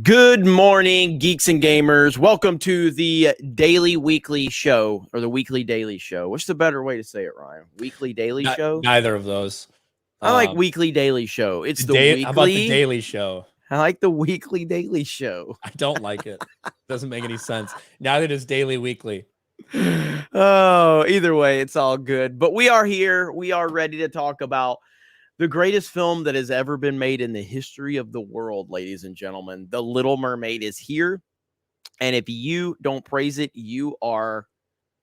Good morning, geeks and gamers. Welcome to the daily weekly show, or the weekly daily show. What's the better way to say it, Ryan? Weekly daily show? Neither of those. I like weekly daily show. It's the weekly. How about the daily show? I like the weekly daily show. I don't like it. Doesn't make any sense. Neither does daily weekly. Oh, either way, it's all good. But we are here. We are ready to talk about the greatest film that has ever been made in the history of the world, ladies and gentlemen. The Little Mermaid is here. And if you don't praise it, you are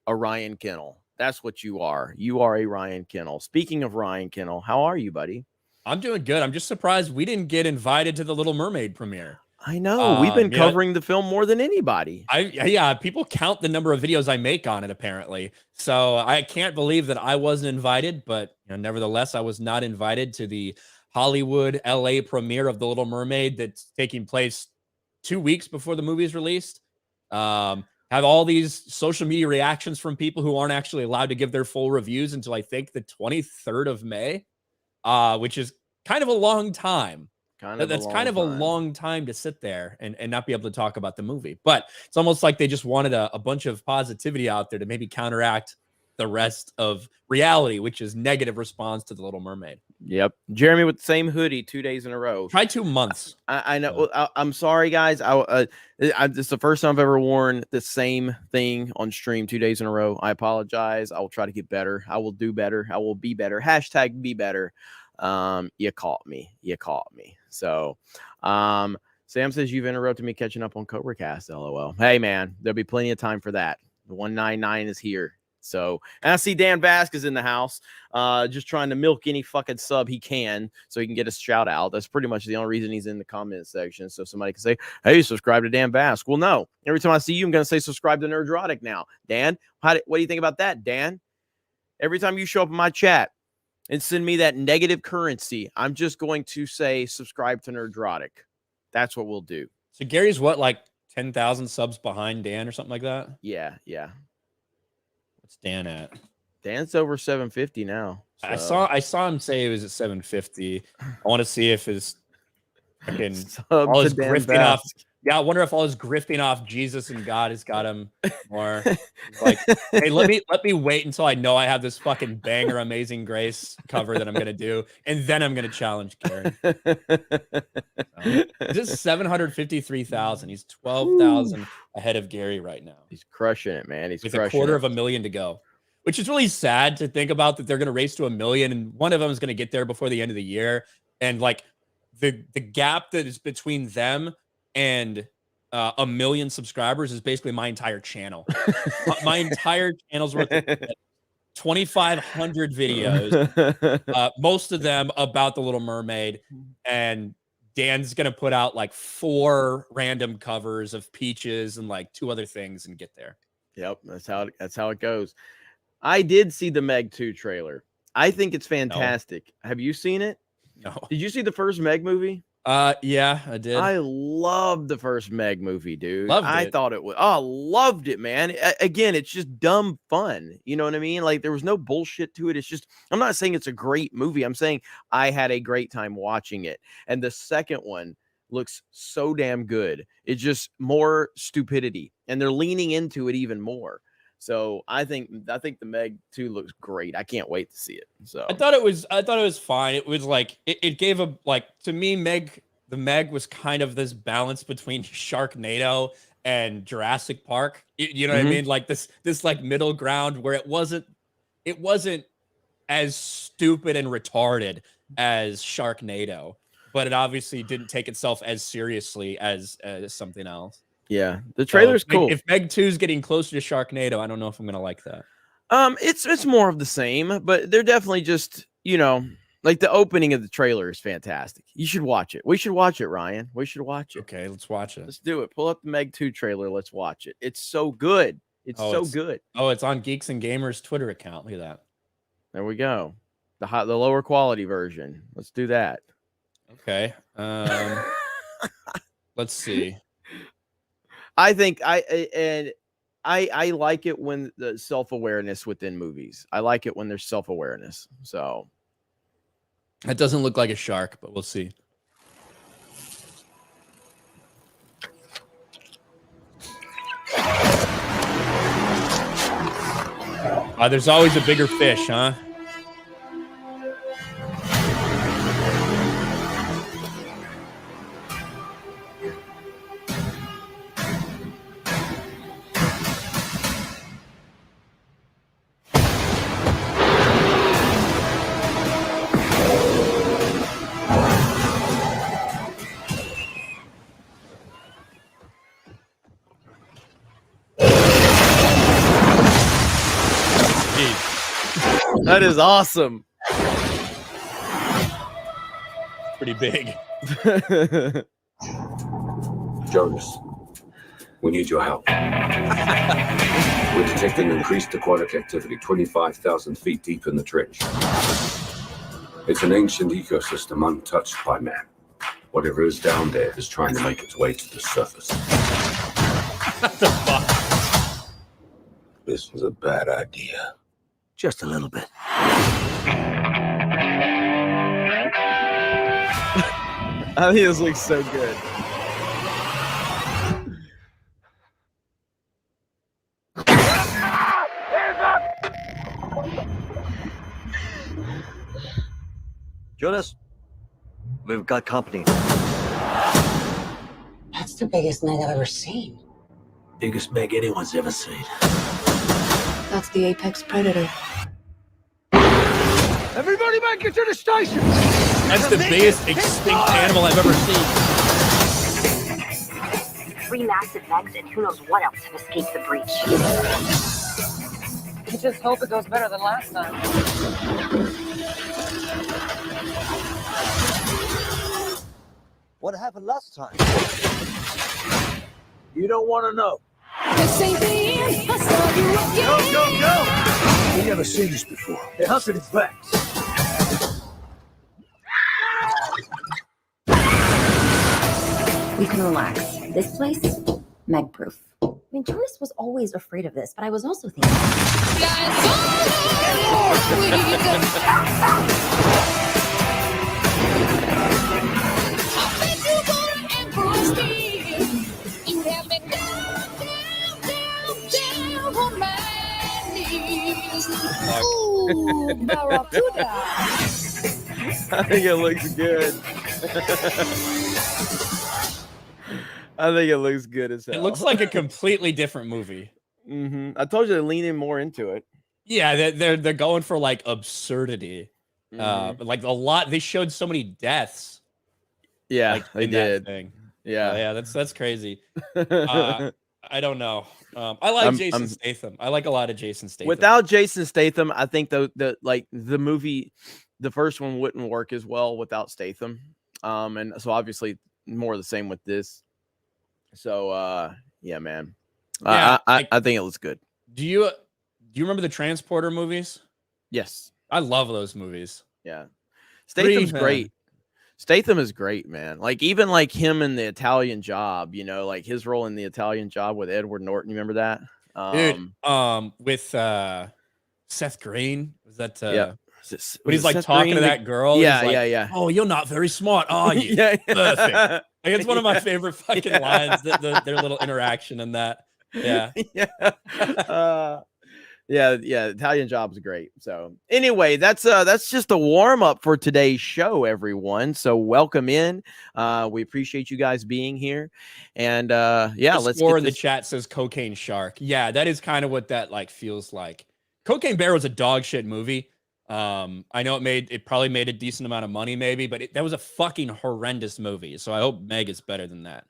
a Ryan Kennel. That's what you are. You are a Ryan Kennel. Speaking of Ryan Kennel, how are you, buddy? I'm doing good. I'm just surprised we didn't get invited to the Little Mermaid premiere. I know. We've been covering the film more than anybody. Yeah, people count the number of videos I make on it, apparently. So I can't believe that I wasn't invited, but nevertheless, I was not invited to the Hollywood, LA premiere of The Little Mermaid that's taking place 2 weeks before the movie is released. Have all these social media reactions from people who aren't actually allowed to give their full reviews until I think the 23rd of May, which is kind of a long time. That's kind of a long time to sit there and not be able to talk about the movie. But it's almost like they just wanted a bunch of positivity out there to maybe counteract the rest of reality, which is negative response to The Little Mermaid. Yep. Jeremy with the same hoodie 2 days in a row. Try 2 months. I know. I'm sorry, guys. It's the first time I've ever worn the same thing on stream 2 days in a row. I apologize. I will try to get better. I will do better. I will be better. Hashtag be better. You caught me. So, Sam says you've interrupted me catching up on Cobra Cast. LOL. Hey, man, there'll be plenty of time for that. The 199 is here. So, and I see Dan Bask is in the house, just trying to milk any fucking sub he can so he can get a shout out. That's pretty much the only reason he's in the comment section. So somebody can say, hey, subscribe to Dan Bask. Well, no, every time I see you, I'm going to say subscribe to Nerdrotic now. Dan, what do you think about that, Dan? Every time you show up in my chat and send me that negative currency, I'm just going to say subscribe to Nerdrotic. That's what we'll do. So Gary's what, like 10,000 subs behind Dan or something like that? Yeah. What's Dan at? Dan's over 750 now. So. I saw him say he was at 750. I want to see if his fucking all his grifting off. Yeah, I wonder if all his grifting off Jesus and God has got him more. Like, hey, let me wait until I know I have this fucking banger Amazing Grace cover that I'm gonna do, and then I'm gonna challenge Gary. This is 753,000. He's 12,000 ahead of Gary right now. He's crushing it, man. He's with crushing a $250,000 to go, which is really sad to think about that they're gonna race to 1 million, and one of them is gonna get there before the end of the year, and like the gap that is between them and 1 million subscribers is basically my entire channel. My entire channel's worth of 2,500 videos, most of them about the Little Mermaid, and Dan's gonna put out like 4 random covers of Peaches and like 2 other things and get there. Yep, that's how it goes. I did see the Meg 2 trailer. I think it's fantastic. No. Have you seen it? No. Did you see the first Meg movie? Yeah, I did. I loved the first Meg movie, dude. I thought it was, loved it, man. Again, it's just dumb fun. You know what I mean? Like, there was no bullshit to it. It's just, I'm not saying it's a great movie. I'm saying I had a great time watching it. And the second one looks so damn good. It's just more stupidity, and they're leaning into it even more. So I think the Meg 2 looks great. I can't wait to see it. So I thought it was fine. It was like it gave to me, the Meg was kind of this balance between Sharknado and Jurassic Park. You know what I mean? Like this like middle ground where it wasn't as stupid and retarded as Sharknado, but it obviously didn't take itself as seriously as something else. Yeah, the trailer's cool. If Meg 2 is getting closer to Sharknado, I don't know if I'm gonna like that. It's more of the same, but they're definitely just, like the opening of the trailer is fantastic. You should watch it. We should watch it, Ryan. We should watch it. Okay, let's watch it. Let's do it. Pull up the Meg 2 trailer. Let's watch it. It's so good. It's good. Oh, it's on Geeks and Gamers Twitter account. Look at that. There we go. The lower quality version. Let's do that. Okay. Let's see. I think I like it when the self-awareness within movies. I like it when there's self-awareness. So that doesn't look like a shark, but we'll see. There's always a bigger fish, huh? That is awesome. Pretty big. Jonas, we need your help. We're detecting increased aquatic activity 25,000 feet deep in the trench. It's an ancient ecosystem untouched by man. Whatever is down there is trying to make its way to the surface. What the fuck? This was a bad idea. Just a little bit. I think this looks so good. Jonas, we've got company. That's the biggest Meg I've ever seen. Biggest Meg anyone's ever seen. That's the apex predator. Everybody back into the station! That's the biggest extinct animal I've ever seen. 3 massive Megs and who knows what else have escaped the breach. You just hope it goes better than last time. What happened last time? You don't want to know. Go! We never seen this before. They're hunting its backs. We can relax. This place, Meg-proof. I mean, Jonas was always afraid of this, but I was also thinking... I think it looks good. I think it looks good as hell. It looks like a completely different movie. I told you to lean in more into it. Yeah, they're going for like absurdity. Like a lot. They showed so many deaths. Yeah, like, they in that did. thing. Yeah, yeah, that's crazy. I don't know. I like Jason Statham. I like a lot of Jason Statham. Without Jason Statham, I think the movie, the first one wouldn't work as well without Statham. And so obviously more of the same with this. So yeah, man. Yeah, I think it looks good. Do you remember the Transporter movies? Yes. I love those movies. Yeah. Statham's great. Statham is great, man. Like even like him in the Italian Job, you know, like his role in the Italian Job with Edward Norton. You remember that? Dude, with Seth Green. Was that yeah. When he's like Seth talking Green, to that girl. Yeah, like, yeah. Oh, you're not very smart, are you? Yeah. Perfect. Like, it's one of my favorite fucking lines. Their little interaction in that. Yeah. Yeah. Italian Job is great. So anyway, that's just a warm up for today's show, everyone. So welcome in. We appreciate you guys being here. And let's score in the chat says Cocaine Shark. Yeah, that is kind of what that like feels like. Cocaine Bear was a dog shit movie. I know it probably made a decent amount of money, maybe, but that was a fucking horrendous movie. So I hope Meg is better than that.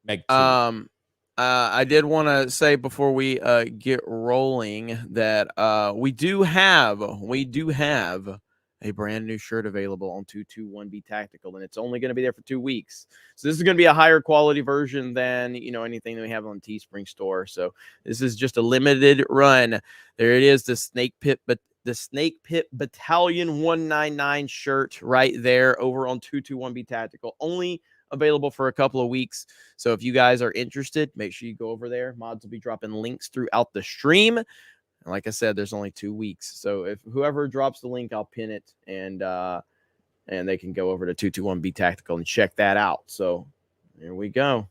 Meg 2. I did want to say before we get rolling that we do have a brand new shirt available on 221B Tactical, and it's only going to be there for 2 weeks. So this is going to be a higher quality version than anything that we have on Teespring store. So this is just a limited run. There it is, the Snake Pit Battalion 199 shirt right there over on 221B Tactical. Only available for a couple of weeks. So if you guys are interested, make sure you go over there. Mods will be dropping links throughout the stream. And like I said, there's only 2 weeks. So if whoever drops the link, I'll pin it and they can go over to 221B Tactical and check that out. So there we go.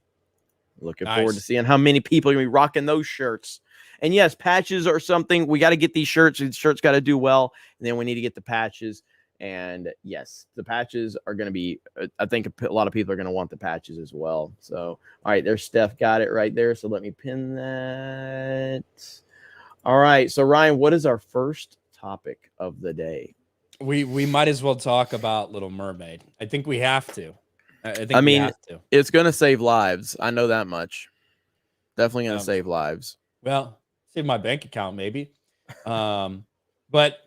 Looking forward to seeing how many people are going to be rocking those shirts. And yes, patches are something. We got to get these shirts. These shirts got to do well. And then we need to get the patches. And yes, the patches are going to be, I think a lot of people are going to want the patches as well. So, all right, there's Steph got it right there. So let me pin that. All right. So Ryan, what is our first topic of the day? We might as well talk about Little Mermaid. I think we have to. I mean, we have to. It's going to save lives. I know that much. Definitely going to save lives. Well, save my bank account maybe. But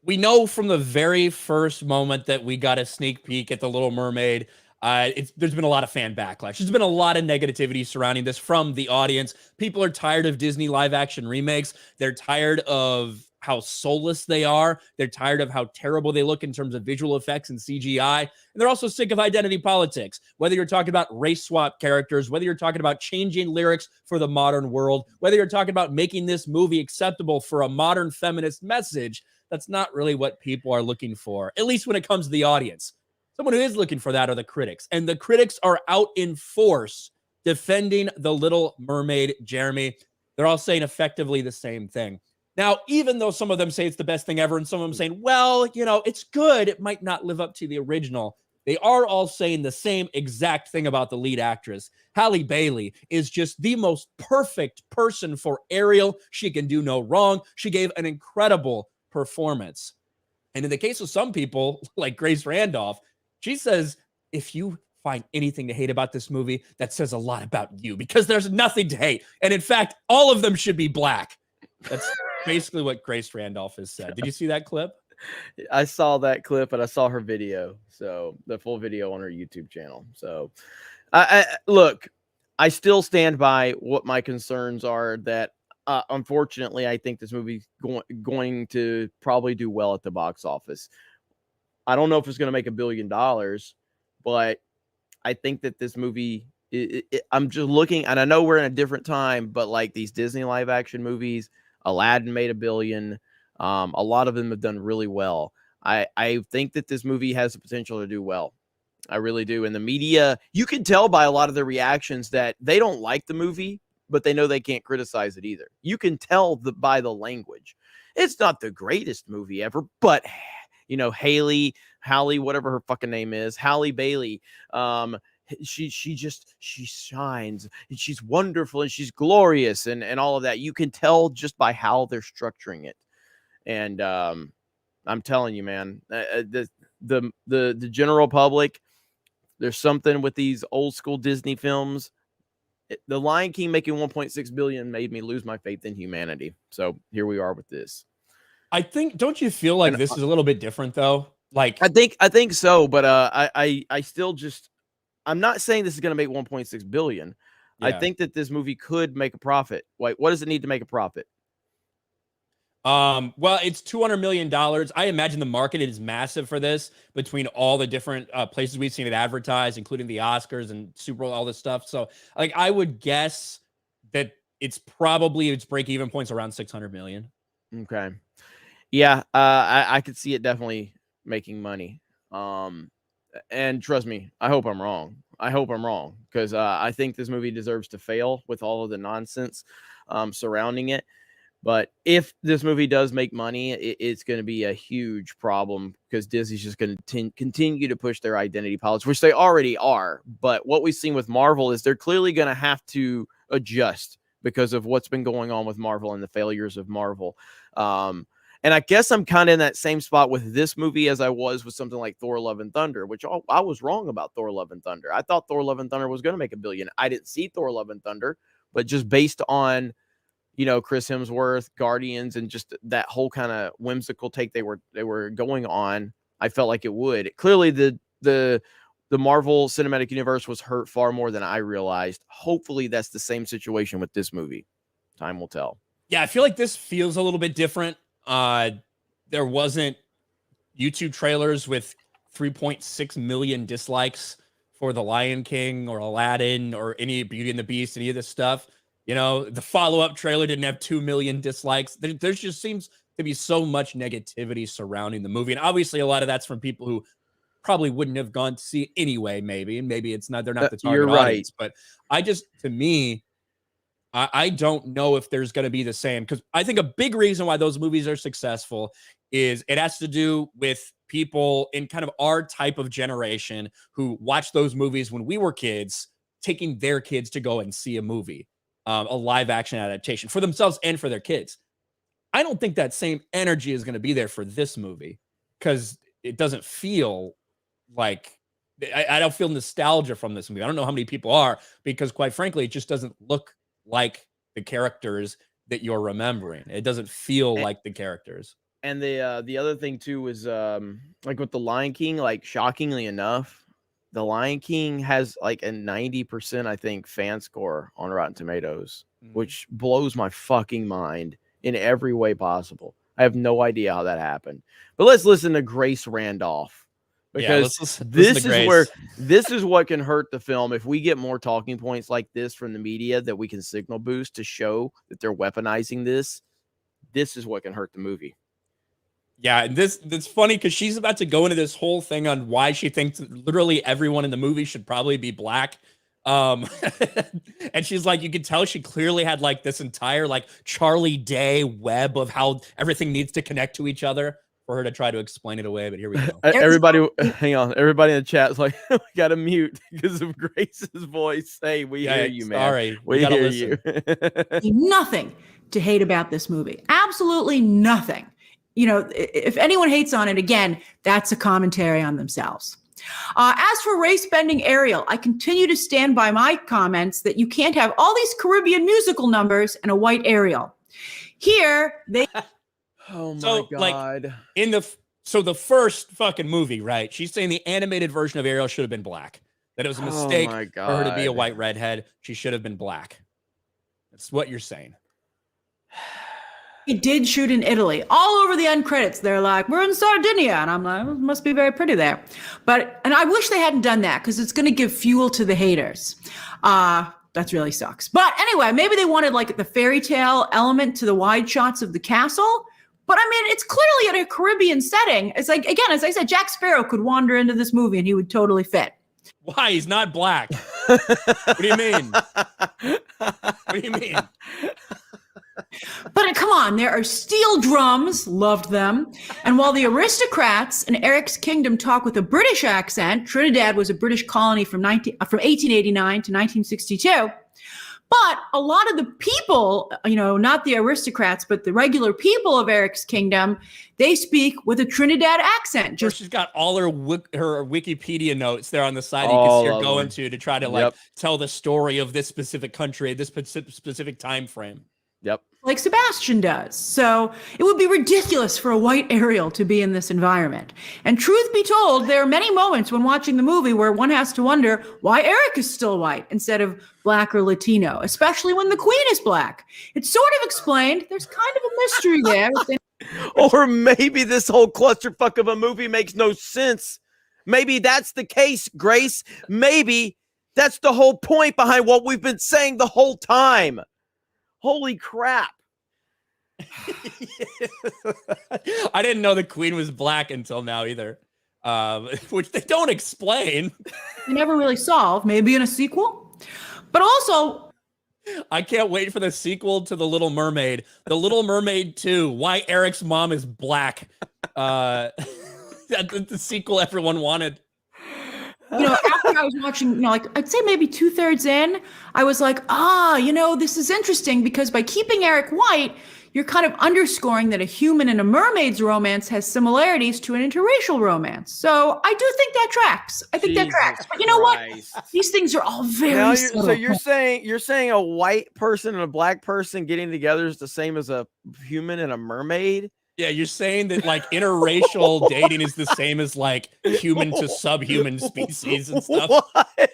we know from the very first moment that we got a sneak peek at The Little Mermaid, there's been a lot of fan backlash. There's been a lot of negativity surrounding this from the audience. People are tired of Disney live action remakes. They're tired of how soulless they are. They're tired of how terrible they look in terms of visual effects and CGI. And they're also sick of identity politics. Whether you're talking about race swap characters, whether you're talking about changing lyrics for the modern world, whether you're talking about making this movie acceptable for a modern feminist message, that's not really what people are looking for, at least when it comes to the audience. Someone who is looking for that are the critics. And the critics are out in force defending The Little Mermaid, Jeremy. They're all saying effectively the same thing. Now, even though some of them say it's the best thing ever, and some of them saying, well, you know, it's good, it might not live up to the original, they are all saying the same exact thing about the lead actress. Halle Bailey is just the most perfect person for Ariel. She can do no wrong. She gave an incredible performance. And in the case of some people, like Grace Randolph, she says, if you find anything to hate about this movie, that says a lot about you, because there's nothing to hate. And in fact, all of them should be black. That's basically what Grace Randolph has said. Did you see that clip? I saw that clip, and I saw her video. So the full video on her YouTube channel. So look, I still stand by what my concerns are, that unfortunately, I think this movie's going to probably do well at the box office. I don't know if it's going to make $1 billion, but I think that this movie, I'm just looking, and I know we're in a different time, but like these Disney live action movies, Aladdin made $1 billion. A lot of them have done really well. I think that this movie has the potential to do well. I really do. And the media, you can tell by a lot of the reactions that they don't like the movie, but they know they can't criticize it either. You can tell by the language. It's not the greatest movie ever, but you know, Halle, whatever her fucking name is, Halle Bailey, she shines, and she's wonderful, and she's glorious, and all of that. You can tell just by how they're structuring it. And I'm telling you, man, the general public, there's something with these old school Disney films. The Lion King making 1.6 billion made me lose my faith in humanity. So here we are with this. I think, don't you feel like this is a little bit different though? Like I think so, but I still just, I'm not saying this is going to make 1.6 billion. Yeah. I think that this movie could make a profit. Like, what does it need to make a profit? Well, it's $200 million. I imagine the market is massive for this, between all the different places we've seen it advertised, including the Oscars and Super Bowl, all this stuff. So, like, I would guess that it's probably its break-even points around 600 million. Okay. Yeah, I could see it definitely making money. And trust me, I hope I'm wrong. Because I think this movie deserves to fail with all of the nonsense surrounding it. But if this movie does make money, it's going to be a huge problem, because Disney's just going to continue to push their identity politics, which they already are. But what we've seen with Marvel is they're clearly going to have to adjust because of what's been going on with Marvel and the failures of Marvel. And I guess I'm kind of in that same spot with this movie as I was with something like Thor: Love and Thunder, which I was wrong about Thor: Love and Thunder. I thought Thor: Love and Thunder was going to make $1 billion. I didn't see Thor: Love and Thunder, but just based on, you know, Chris Hemsworth, Guardians, and just that whole kind of whimsical take they were going on, I felt like it would. Clearly, the Marvel Cinematic Universe was hurt far more than I realized. Hopefully, that's the same situation with this movie. Time will tell. Yeah, I feel like this feels a little bit different. There wasn't YouTube trailers with 3.6 million dislikes for The Lion King or Aladdin or any Beauty and the Beast, any of this stuff. You know, the follow-up trailer didn't have 2 million dislikes. There just seems to be so much negativity surrounding the movie. And obviously a lot of that's from people who probably wouldn't have gone to see it anyway, maybe. And maybe they're not the target audience. But to me, I don't know if there's going to be the same, because I think a big reason why those movies are successful is it has to do with people in kind of our type of generation who watched those movies when we were kids, taking their kids to go and see a movie, a live action adaptation for themselves and for their kids. I don't think that same energy is going to be there for this movie, because it doesn't feel like, I don't feel nostalgia from this movie. I don't know how many people are, because quite frankly, it just doesn't look like the characters that you're remembering. It doesn't feel like the characters. And the other thing too is like with the Lion King, like shockingly enough, the Lion King has like a 90%, I think, fan score on Rotten Tomatoes, which blows my fucking mind in every way possible. I have no idea how that happened. But let's listen to Grace Randolph. Because this is what can hurt the film. If we get more talking points like this from the media that we can signal boost to show that they're weaponizing this is what can hurt the movie. Yeah, and that's funny because she's about to go into this whole thing on why she thinks literally everyone in the movie should probably be black. And she's like, you can tell she clearly had like this entire like Charlie Day web of how everything needs to connect to each other for her to try to explain it away, but here we go. Everybody, hang on. Everybody in the chat is like, we got to mute because of Grace's voice. Hey, we hear you, man. Sorry, we hear you. Nothing to hate about this movie. Absolutely nothing. You know, if anyone hates on it, again, that's a commentary on themselves. As for race-bending Ariel, I continue to stand by my comments that you can't have all these Caribbean musical numbers and a white Ariel. Here, they... Oh my God. Like the first fucking movie, right? She's saying the animated version of Ariel should have been black. That it was a mistake for her to be a white redhead. She should have been black. That's what you're saying. It did shoot in Italy. All over the end credits, they're like, we're in Sardinia. And I'm like, it must be very pretty there. And I wish they hadn't done that, because it's going to give fuel to the haters. That really sucks. But anyway, maybe they wanted like the fairy tale element to the wide shots of the castle. But I mean, it's clearly in a Caribbean setting. It's like, again, as I said, Jack Sparrow could wander into this movie and he would totally fit. Why? He's not black. What do you mean? What do you mean? But come on, there are steel drums, loved them. And while the aristocrats in Eric's kingdom talk with a British accent, Trinidad was a British colony from 1889 to 1962. But a lot of the people, you know, not the aristocrats, but the regular people of Eric's kingdom, they speak with a Trinidad accent. Just she's got all her Wikipedia notes there on the side you can see her going to try to like tell the story of this specific country, this specific time frame. Yep. Like Sebastian does. So it would be ridiculous for a white Ariel to be in this environment. And truth be told, there are many moments when watching the movie where one has to wonder why Eric is still white instead of black or Latino, especially when the queen is black. It's sort of explained. There's kind of a mystery there. Or maybe this whole clusterfuck of a movie makes no sense. Maybe that's the case, Grace. Maybe that's the whole point behind what we've been saying the whole time. Holy crap. I didn't know the queen was black until now either, which they don't explain. They never really solve, maybe in a sequel. But also, I can't wait for the sequel to The Little Mermaid. The Little Mermaid 2, why Eric's mom is black. The sequel everyone wanted. You know, after I was watching, you know, like I'd say maybe 2/3 in, I was like, you know, this is interesting because by keeping Eric white, you're kind of underscoring that a human and a mermaid's romance has similarities to an interracial romance. So I do think that tracks. I think that tracks. But you know what? These things are all very subtle. So you're saying a white person and a black person getting together is the same as a human and a mermaid? Yeah, you're saying that like interracial dating is the same as like human to subhuman species and stuff. What?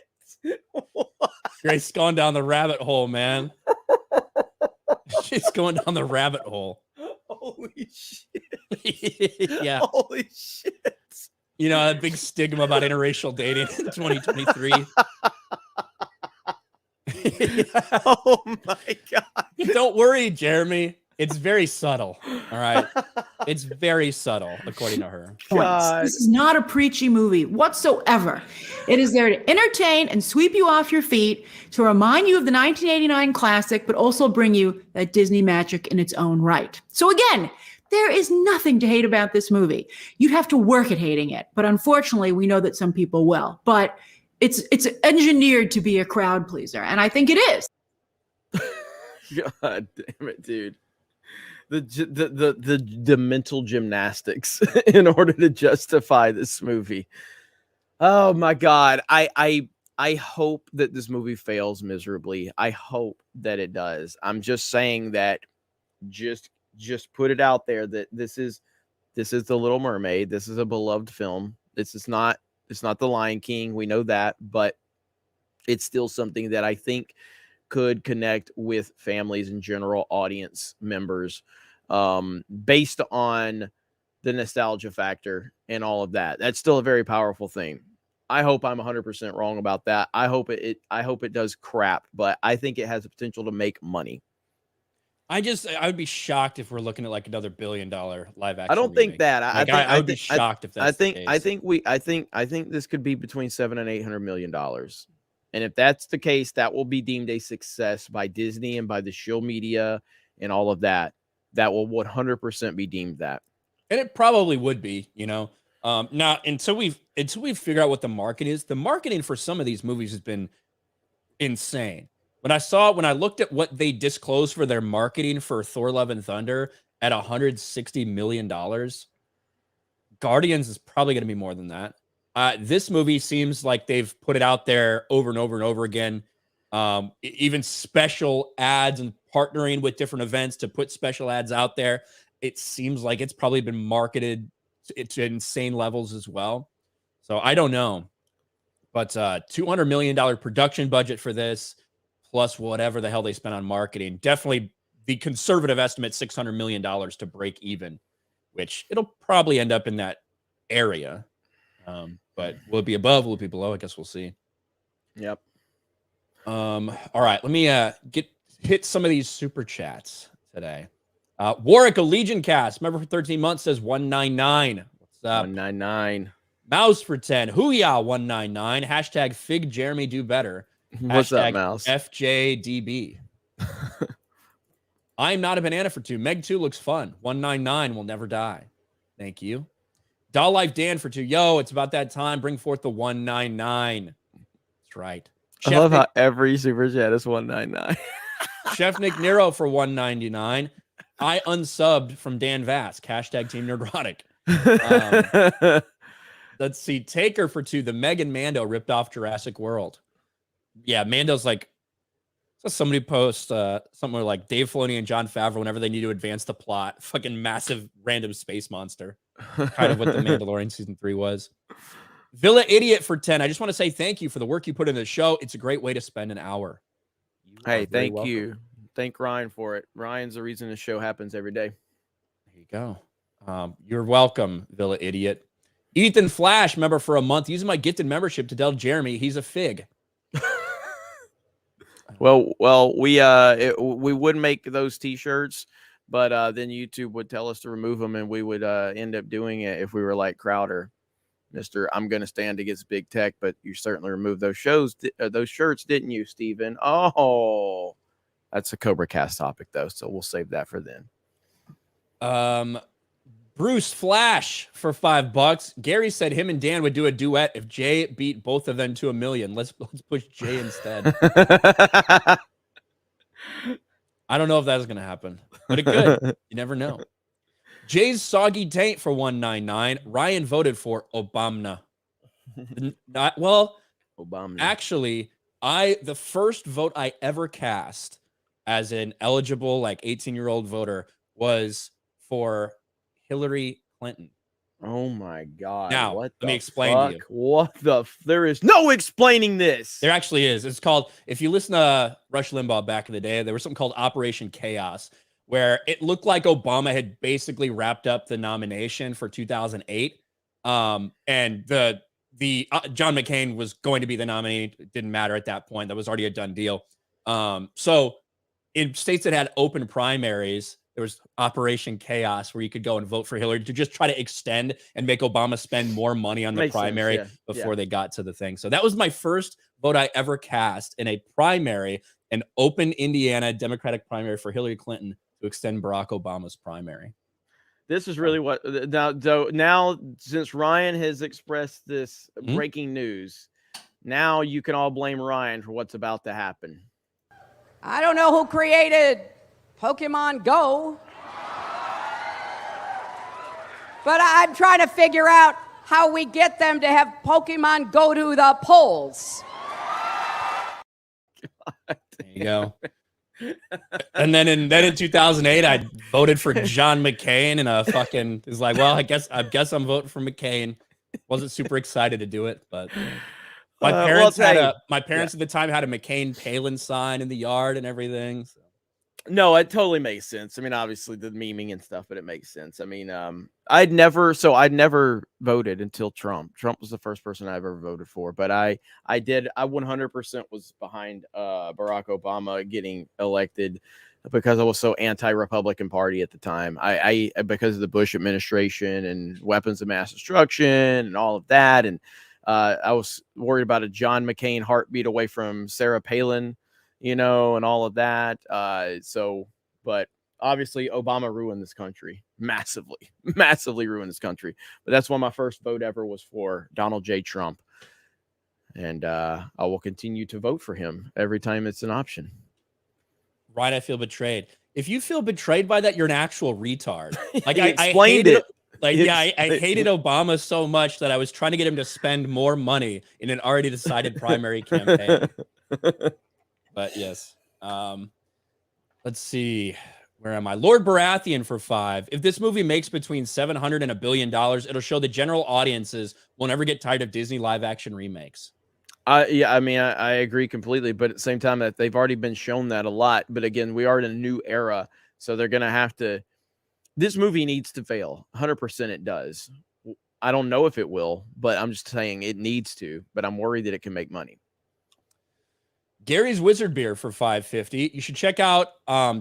Grace's going down the rabbit hole, man. She's going down the rabbit hole. Holy shit. Yeah. Holy shit. You know, that big stigma about interracial dating in 2023. Oh my God. Don't worry, Jeremy. It's very subtle. All right. It's very subtle, according to her. God. This is not a preachy movie whatsoever. It is there to entertain and sweep you off your feet, to remind you of the 1989 classic, but also bring you that Disney magic in its own right. So again, there is nothing to hate about this movie. You'd have to work at hating it, but unfortunately, we know that some people will. But it's engineered to be a crowd pleaser, and I think it is. God damn it, dude. The mental gymnastics in order to justify this movie. Oh my God. I hope that this movie fails miserably. I hope that it does. I'm just saying that just put it out there that this is The Little Mermaid. This is a beloved film. It's not The Lion King. We know that, but it's still something that I think could connect with families and general audience members, based on the nostalgia factor and all of that. That's still a very powerful thing. I hope I'm 100% wrong about that. I hope it does crap, but I think it has the potential to make money. I would be shocked if we're looking at like another $1 billion live action. I don't think that. I would be shocked if that's the case. I think this could be between $700 and $800 million. And if that's the case, that will be deemed a success by Disney and by the show media and all of that. That will 100% be deemed that. And it probably would be, now until we figure out what the market is. The marketing for some of these movies has been insane. When I looked at what they disclosed for their marketing for Thor: Love and Thunder at $160 million, Guardians is probably going to be more than that. This movie seems like they've put it out there over and over and over again. Even special ads and partnering with different events to put special ads out there. It seems like it's probably been marketed to insane levels as well. So I don't know, but $200 million production budget for this, plus whatever the hell they spent on marketing. Definitely the conservative estimate, $600 million to break even, which it'll probably end up in that area. But will it be above? Will it be below? I guess we'll see. Yep. All right. Let me hit some of these super chats today. Warwick, a Legion cast, member for 13 months, says 199. What's up? 199. Mouse for 10. Hooyah 199. Hashtag Fig Jeremy do better. What's Hashtag up, Mouse? FJDB. I'm not a banana for 2. Meg 2 looks fun. 199 will never die. Thank you. Doll Life Dan for 2. Yo, it's about that time. Bring forth the 199. That's right. I love how every super chat is 199. Chef Nick Nero for 199. I unsubbed from Dan Vask. Hashtag Team Nerdrotic. Let's see. Taker for 2. The Meg and Mando ripped off Jurassic World. Yeah, Mando's like, so somebody post somewhere like Dave Filoni and Jon Favreau whenever they need to advance the plot. Fucking massive random space monster. Kind of what the Mandalorian season 3 was. Villa Idiot for 10. I just want to say thank you for the work you put in the show. It's a great way to spend an hour. Hey, thank you. Thank Ryan for it. Ryan's the reason the show happens every day. There you go. You're welcome, Villa Idiot. Ethan Flash, member for a month, using my gifted membership to tell Jeremy he's a fig. Well, we would make those t-shirts, but then YouTube would tell us to remove them, and we would end up doing it if we were like Crowder, Mr. I'm going to stand against big tech, but you certainly removed those shirts, didn't you, Steven? Oh, that's a Cobra Cast topic though, so we'll save that for then. Bruce Flash for $5. Gary said him and Dan would do a duet if Jay beat both of them to 1 million. Let's push Jay instead. I don't know if that's going to happen, but it could. You never know. Jay's Soggy Taint for 199. Ryan voted for Obama. Obama. Actually, the first vote I ever cast as an eligible 18-year-old voter was for Hillary Clinton. Oh my God. Now, let me explain to you. There is no explaining this. There actually is. It's called, if you listen to Rush Limbaugh back in the day, there was something called Operation Chaos, where it looked like Obama had basically wrapped up the nomination for 2008. And the John McCain was going to be the nominee. It didn't matter at that point. That was already a done deal. So in states that had open primaries, there was Operation Chaos, where you could go and vote for Hillary to just try to extend and make Obama spend more money on the Makes sense, primary yeah, before they got to the thing. So that was my first vote I ever cast in a primary, an open Indiana Democratic primary for Hillary Clinton to extend Barack Obama's primary. This is really what now since Ryan has expressed this breaking news, now you can all blame Ryan for what's about to happen. I don't know who created Pokemon Go, but I'm trying to figure out how we get them to have Pokemon go to the polls. There you go. And then in 2008, I voted for John McCain, and is like, well, I guess I'm voting for McCain. Wasn't super excited to do it, but my parents at the time had a McCain Palin sign in the yard and everything. So. No, it totally makes sense. I mean, obviously the memeing and stuff, but it makes sense. I mean, I'd never voted until Trump. Trump was the first person I ever voted for, but I 100% was behind Barack Obama getting elected because I was so anti-Republican Party at the time. I because of the Bush administration and weapons of mass destruction and all of that, and I was worried about a John McCain heartbeat away from Sarah Palin, and all of that. But obviously Obama ruined this country massively ruined this country. But that's why my first vote ever was for Donald J. Trump. And I will continue to vote for him every time it's an option. Right. I feel betrayed. If you feel betrayed by that, you're an actual retard. Like I explained it. I hated Obama so much that I was trying to get him to spend more money in an already decided primary campaign. But yes. Let's see. Where am I? Lord Baratheon for 5. If this movie makes between $700 and $1 billion, it'll show the general audiences will never get tired of Disney live action remakes. Yeah, I mean, I agree completely. But at the same time, that they've already been shown that a lot. But again, we are in a new era. So they're going to have to. This movie needs to fail. 100% it does. I don't know if it will, but I'm just saying it needs to. But I'm worried that it can make money. Gary's Wizard Beer for $5.50. You should check out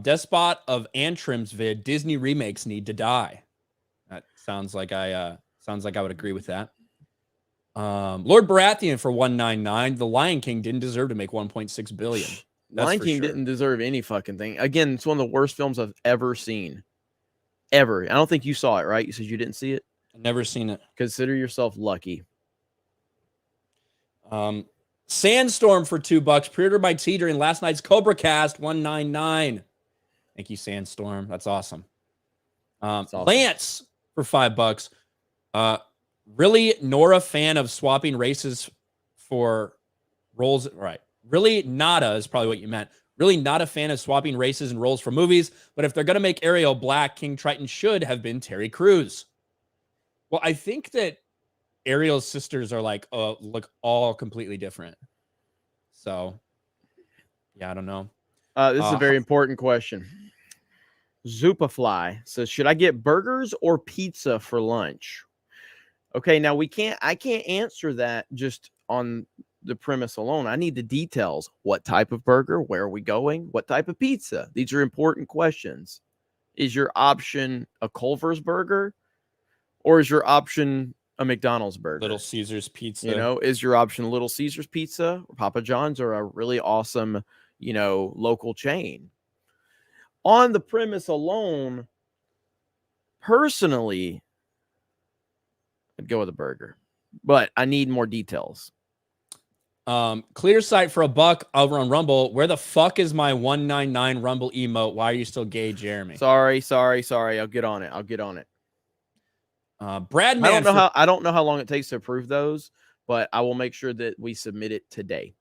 Despot of Antrim's vid. Disney remakes need to die. That sounds like I would agree with that. Lord Baratheon for $1.99. The Lion King didn't deserve to make $1.6 billion. Lion King didn't deserve any fucking thing. Again, it's one of the worst films I've ever seen. Ever. I don't think you saw it, right? You said you didn't see it? I've never seen it. Consider yourself lucky. Sandstorm for $2. Pre-ordered by T during last night's Cobra Cast, $1.99. Thank you, Sandstorm. That's awesome. Lance for $5. Really, Nora fan of swapping races for roles? Right. Really, nada is probably what you meant. Really not a fan of swapping races and roles for movies, but if they're going to make Ariel black, King Triton should have been Terry Crews. Well, I think that Ariel's sisters are look all completely different. So, yeah, I don't know. This is a very important question. Zupafly says, should I get burgers or pizza for lunch? Okay, now I can't answer that just on the premise alone. I need the details. What type of burger? Where are we going? What type of pizza? These are important questions. Is your option a Culver's burger? Or is your option a McDonald's burger? Little Caesars pizza. Is your option Little Caesars pizza or Papa John's or a really awesome, local chain? On the premise alone, personally, I'd go with a burger, but I need more details. Clear sight for $1 over on Rumble. Where the fuck is my 199 Rumble emote? Why are you still gay, Jeremy? Sorry. I'll get on it. Brad, I don't know how long it takes to approve those, but I will make sure that we submit it today.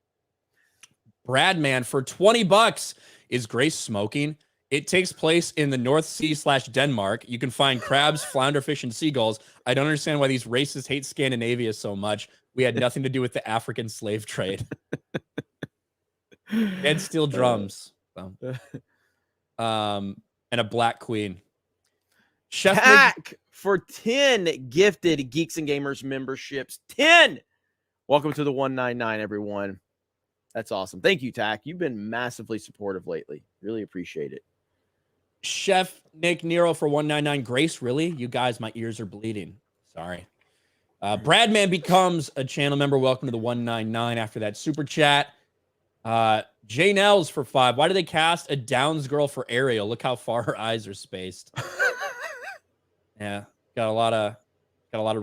Bradman for $20 is Grace smoking. It takes place in the North Sea / Denmark. You can find crabs, flounderfish, and seagulls. I don't understand why these racists hate Scandinavia so much. We had nothing to do with the African slave trade. And steel drums. So. And a black queen. Chef Hack for 10 gifted Geeks and Gamers memberships. 10! Welcome to the 199, everyone. That's awesome. Thank you, Tack. You've been massively supportive lately. Really appreciate it. Chef Nick Nero for 199. Grace, really? You guys, my ears are bleeding. Sorry. Bradman becomes a channel member. Welcome to the 199 after that super chat. Jay Nels for 5. Why do they cast a Downs girl for Ariel? Look how far her eyes are spaced. Yeah, got a lot of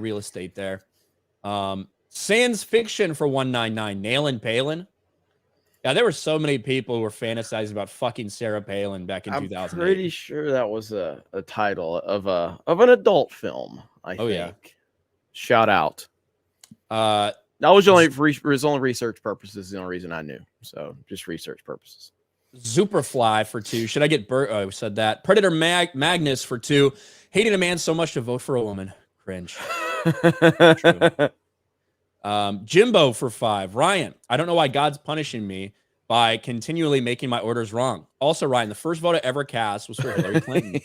real estate there. Sans Fiction for 199. Nailing Palin. Yeah, there were so many people who were fantasizing about fucking Sarah Palin back in 2008. I'm pretty sure that was a title of an adult film. I think. Yeah. Shout out. That was only research purposes. The only reason I knew. So just research purposes. Superfly for 2. Should I get I said that. Predator Magnus for 2. Hating a man so much to vote for a woman. Cringe. Jimbo for 5. Ryan, I don't know why God's punishing me by continually making my orders wrong. Also, Ryan, the first vote I ever cast was for Hillary Clinton.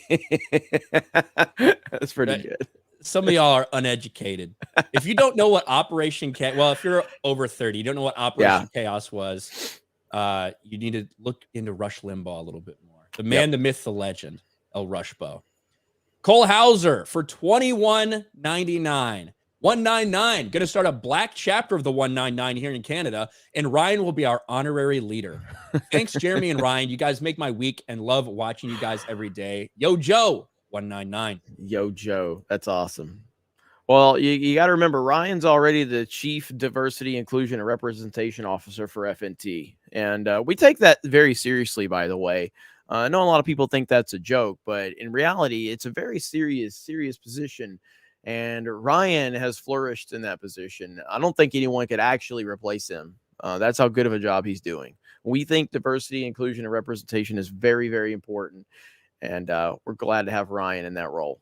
That's pretty good. Some of y'all are uneducated. If you don't know what Operation Chaos, well, if you're over 30, you don't know what Operation Chaos was, you need to look into Rush Limbaugh a little bit more. The man, the myth, the legend, El Rushbo. Cole Hauser for $21.99. 199. Going to start a black chapter of the 199 here in Canada, and Ryan will be our honorary leader. Thanks, Jeremy and Ryan. You guys make my week and love watching you guys every day. Yo, Joe, 199. Yo, Joe. That's awesome. Well, you got to remember, Ryan's already the Chief Diversity, Inclusion, and Representation Officer for FNT. And we take that very seriously, by the way. I know a lot of people think that's a joke, but in reality, it's a very serious position. And Ryan has flourished in that position. I don't think anyone could actually replace him. That's how good of a job he's doing. We think diversity, inclusion, and representation is very, very important. And we're glad to have Ryan in that role.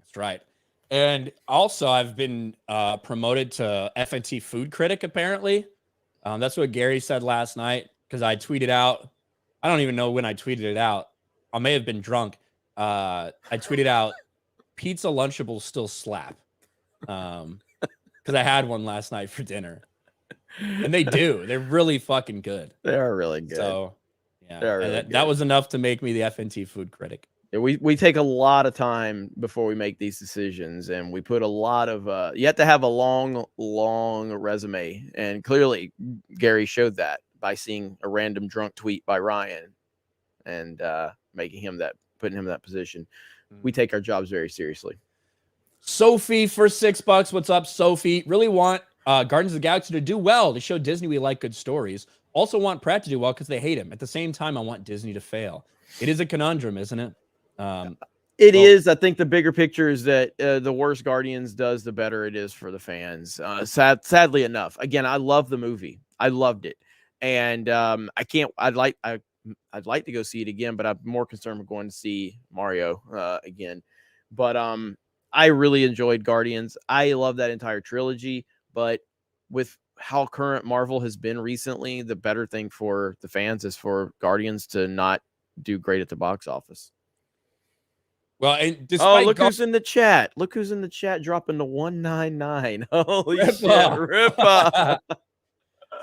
That's right. And also, I've been promoted to FNT food critic, apparently. That's what Gary said last night, because I tweeted out. I don't even know when I tweeted it out. I may have been drunk. I tweeted out, pizza Lunchables still slap. Because I had one last night for dinner. And they do. They're really fucking good. They are really good. So, yeah. Really that was enough to make me the FNT food critic. Yeah, we take a lot of time before we make these decisions, and we put a lot of you have to have a long resume, and clearly Gary showed that by seeing a random drunk tweet by Ryan and putting him in that position. We take our jobs very seriously. Sophie for $6. What's up, Sophie? Really want Guardians of the Galaxy to do well to show Disney we like good stories. Also want Pratt to do well because they hate him. At the same time, I want Disney to fail. It is a conundrum, isn't it? It is. I think the bigger picture is that the worse Guardians does, the better it is for the fans. Sadly enough, again, I love the movie. I loved it, and I'd like to go see it again, but I'm more concerned with going to see Mario again. But I really enjoyed Guardians. I love that entire trilogy, but with how current Marvel has been recently, the better thing for the fans is for Guardians to not do great at the box office. Well, and despite look who's in the chat. Look who's in the chat dropping to 199. Holy shit, Rippa.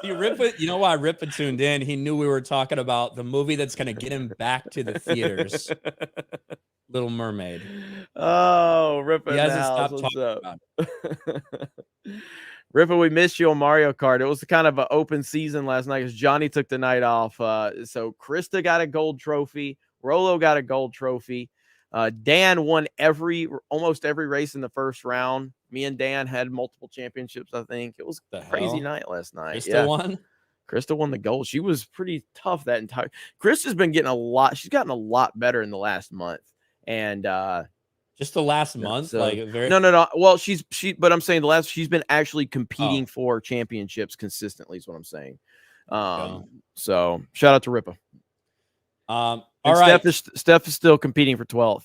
See, Rippa, you know why Rippa tuned in? He knew we were talking about the movie that's going to get him back to the theaters. Little Mermaid. Oh, Rippa. He hasn't stopped talking about it. Rippa, we missed you on Mario Kart. It was kind of an open season last night because Johnny took the night off. So Krista got a gold trophy. Rolo got a gold trophy. Dan won almost every race in the first round. Me and Dan had multiple championships, I think. It was a crazy night last night. Krista won? Krista won the gold. She was pretty tough that entire. Krista's been getting she's gotten a lot better in the last month. And just the last month? So, like no. Well, but I'm saying she's been actually competing for championships consistently, is what I'm saying. So shout out to Rippa. All right. Steph is still competing for 12th.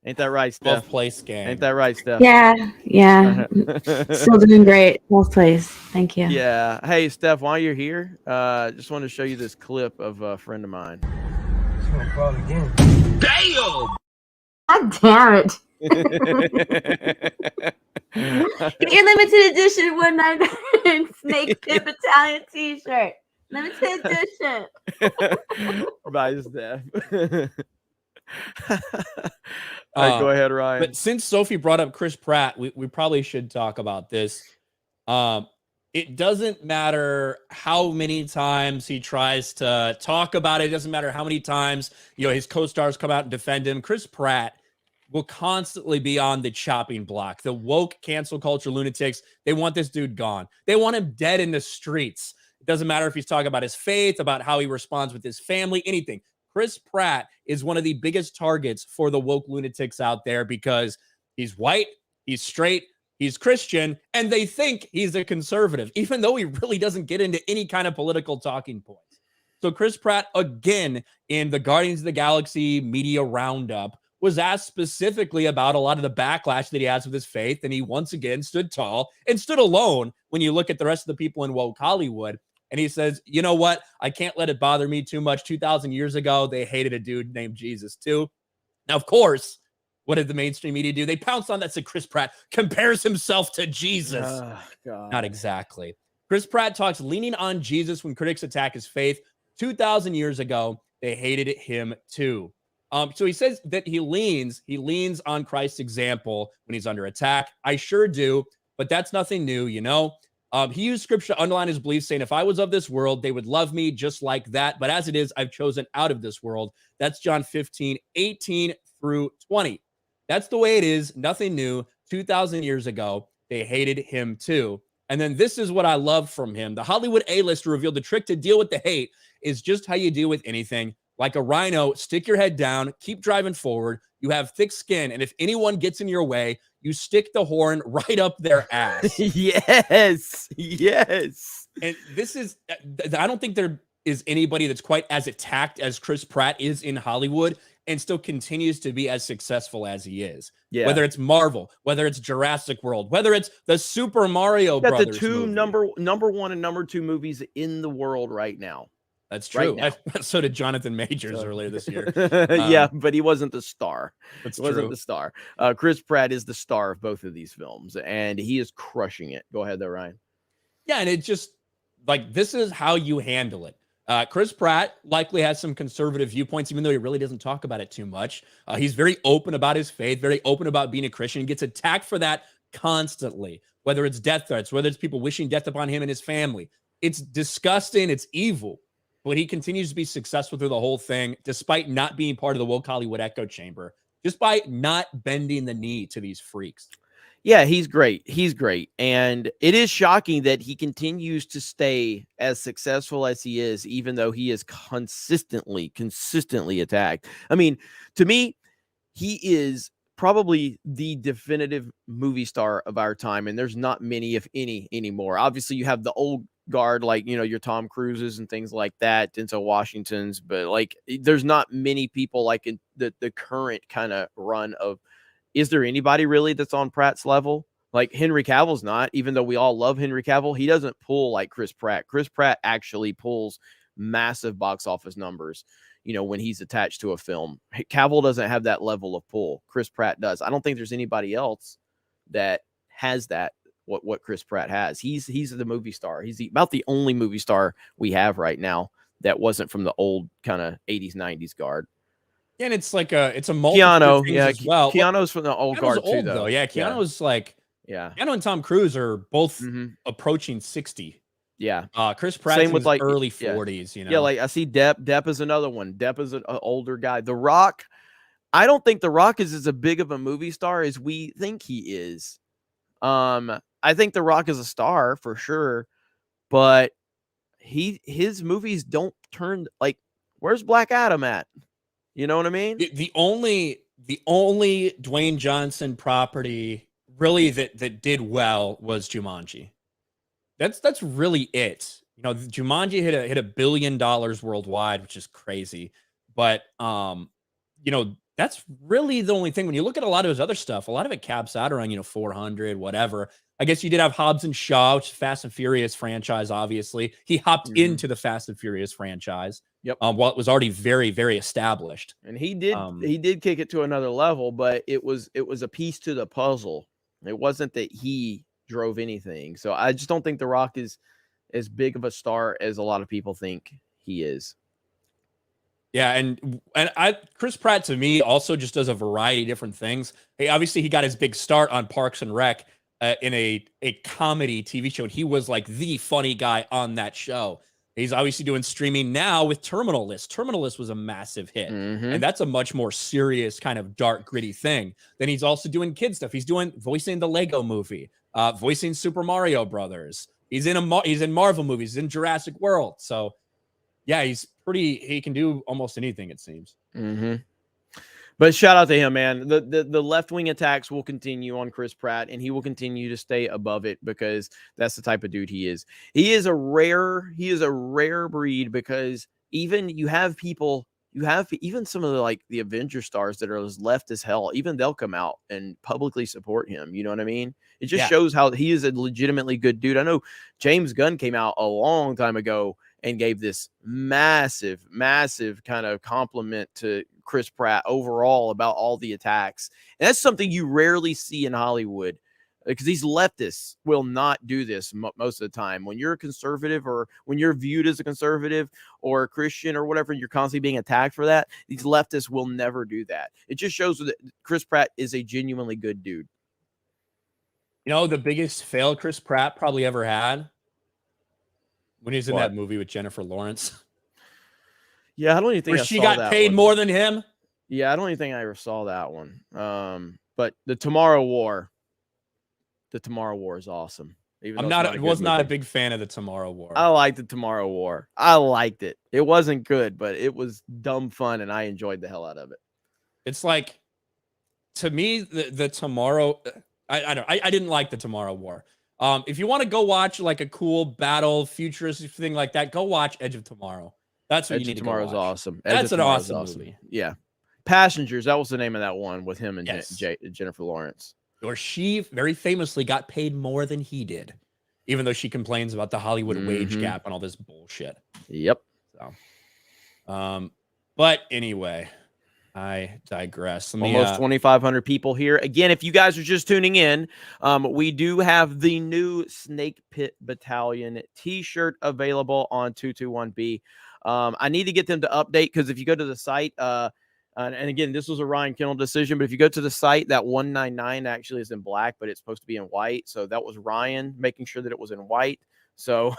Ain't that right, Steph? 12th place game. Ain't that right, Steph? Yeah. Still doing great. 12th place. Thank you. Yeah. Hey, Steph, while you're here, just wanted to show you this clip of a friend of mine. Again. Damn! God damn it. Get your limited edition 199 Snake Pit Battalion t-shirt. Limited edition. Bye, Steph. All right, go ahead, Ryan. But since Sophie brought up Chris Pratt, we probably should talk about this. It doesn't matter how many times he tries to talk about it. It doesn't matter how many times, his co-stars come out and defend him. Chris Pratt will constantly be on the chopping block. The woke cancel culture lunatics, they want this dude gone. They want him dead in the streets. It doesn't matter if he's talking about his faith, about how he responds with his family, anything. Chris Pratt is one of the biggest targets for the woke lunatics out there because he's white, he's straight, he's Christian, and they think he's a conservative, even though he really doesn't get into any kind of political talking points. So Chris Pratt, again, in the Guardians of the Galaxy media roundup, was asked specifically about a lot of the backlash that he has with his faith, and he once again stood tall and stood alone when you look at the rest of the people in woke Hollywood. And he says, you know what? I can't let it bother me too much. 2,000 years ago, they hated a dude named Jesus too. Now, of course, what did the mainstream media do? They pounced on that, said Chris Pratt compares himself to Jesus. God. Not exactly. Chris Pratt talks leaning on Jesus when critics attack his faith. 2,000 years ago, they hated him too. So he says that he leans on Christ's example when he's under attack. I sure do, but that's nothing new, He used scripture to underline his beliefs, saying, if I was of this world, they would love me just like that. But as it is, I've chosen out of this world. That's John 15:18 through 20. That's the way it is. Nothing new. 2,000 years ago, they hated him too. And then this is what I love from him. The Hollywood A-lister revealed the trick to deal with the hate is just how you deal with anything. Like a rhino, stick your head down, keep driving forward. You have thick skin, and if anyone gets in your way, you stick the horn right up their ass. Yes. And this is, I don't think there is anybody that's quite as attacked as Chris Pratt is in Hollywood and still continues to be as successful as he is. Yeah. Whether it's Marvel, whether it's Jurassic World, whether it's the Super Mario Brothers the two movie. number one and number two movies in the world right now. That's true. Right so did Jonathan Majors earlier this year. Yeah, but he wasn't the star. That's he wasn't true. the star. Chris Pratt is the star of both of these films, and he is crushing it. Go ahead, though, Ryan. Yeah, and it just, this is how you handle it. Chris Pratt likely has some conservative viewpoints, even though he really doesn't talk about it too much. He's very open about his faith, very open about being a Christian. He gets attacked for that constantly, whether it's death threats, whether it's people wishing death upon him and his family. It's disgusting. It's evil. But he continues to be successful through the whole thing, despite not being part of the woke Hollywood echo chamber, just by not bending the knee to these freaks. Yeah, he's great. He's great. And it is shocking that he continues to stay as successful as he is, even though he is consistently attacked. I mean, to me, he is probably the definitive movie star of our time. And there's not many, if any, anymore. Obviously, you have the old guard, like, your Tom Cruises and things like that, Denzel Washington's, but there's not many people like in the current kind of run of, is there anybody really that's on Pratt's level? Like Henry Cavill's not, even though we all love Henry Cavill, he doesn't pull like Chris Pratt. Chris Pratt actually pulls massive box office numbers, when he's attached to a film. Cavill doesn't have that level of pull. Chris Pratt does. I don't think there's anybody else that has that. What Chris Pratt has. He's the movie star. He's about the only movie star we have right now that wasn't from the old kind of 80s, 90s guard. Yeah, and it's it's a multiple Keanu, things as well. Keanu's from the old Keanu's guard old, too, though. Yeah, Keanu's Keanu and Tom Cruise are both approaching 60. Yeah. Chris Pratt's in his early 40s, Yeah, I see Depp. Depp is another one. Depp is an older guy. The Rock, I don't think The Rock is as big of a movie star as we think he is. I think The Rock is a star for sure, but his movies don't turn where's Black Adam at? You know what I mean? The only Dwayne Johnson property really that did well was Jumanji. That's really it. Jumanji hit $1 billion worldwide, which is crazy. But that's really the only thing. When you look at a lot of his other stuff, a lot of it caps out around 400, whatever. I guess you did have Hobbs and Shaw, which is Fast and Furious franchise. Obviously, he hopped into the Fast and Furious franchise. Yep. While it was already very, very established, and he did kick it to another level, but it was a piece to the puzzle. It wasn't that he drove anything. So I just don't think The Rock is as big of a star as a lot of people think he is. Yeah, and Chris Pratt to me also just does a variety of different things. Hey, obviously he got his big start on Parks and Rec in a comedy TV show, and he was like the funny guy on that show. He's obviously doing streaming now with Terminal List. Terminal List was a massive hit, and that's a much more serious kind of dark, gritty thing. Then he's also doing kid stuff. He's doing voicing the Lego Movie, voicing Super Mario Brothers. He's in Marvel movies, he's in Jurassic World. So yeah, he can do almost anything, it seems. But shout out to him, man. The left wing attacks will continue on Chris Pratt, and he will continue to stay above it because that's the type of dude he is. He is a rare breed, because even you have even some of the Avenger stars that are as left as hell, even they'll come out and publicly support him. You know what I mean? It just shows how he is a legitimately good dude. I know James Gunn came out a long time ago and gave this massive kind of compliment to Chris Pratt overall about all the attacks. And that's something you rarely see in Hollywood, because these leftists will not do this most of the time. When you're a conservative, or when you're viewed as a conservative or a Christian or whatever, you're constantly being attacked for that. These leftists will never do that. It just shows that Chris Pratt is a genuinely good dude. You know, the biggest fail Chris Pratt probably ever had? When he's in that movie with Jennifer Lawrence. Yeah, I don't even think where she got paid more than him. Yeah, I don't even think I ever saw that one. But the Tomorrow War is awesome. Was not a big fan of the Tomorrow War. I liked the Tomorrow War. I liked it. It wasn't good, but it was dumb fun, and I enjoyed the hell out of it. It's like, to me, the Tomorrow. I didn't like the Tomorrow War. If you want to go watch like a cool battle futuristic thing like that, go watch Edge of Tomorrow. That's what you need to go watch. Tomorrow's awesome. That's an awesome movie. Yeah. Passengers, that was the name of that one with him and Jennifer Lawrence. Or she very famously got paid more than he did, even though she complains about the Hollywood wage gap and all this bullshit. Yep. So, but anyway, I digress. Almost 2,500 people here. Again, if you guys are just tuning in, we do have the new Snake Pit Battalion t-shirt available on 221B. I need to get them to update, because if you go to the site, and again, this was a Ryan Kennel decision, but if you go to the site, that 199 actually is in black, but it's supposed to be in white. So that was Ryan making sure that it was in white. So,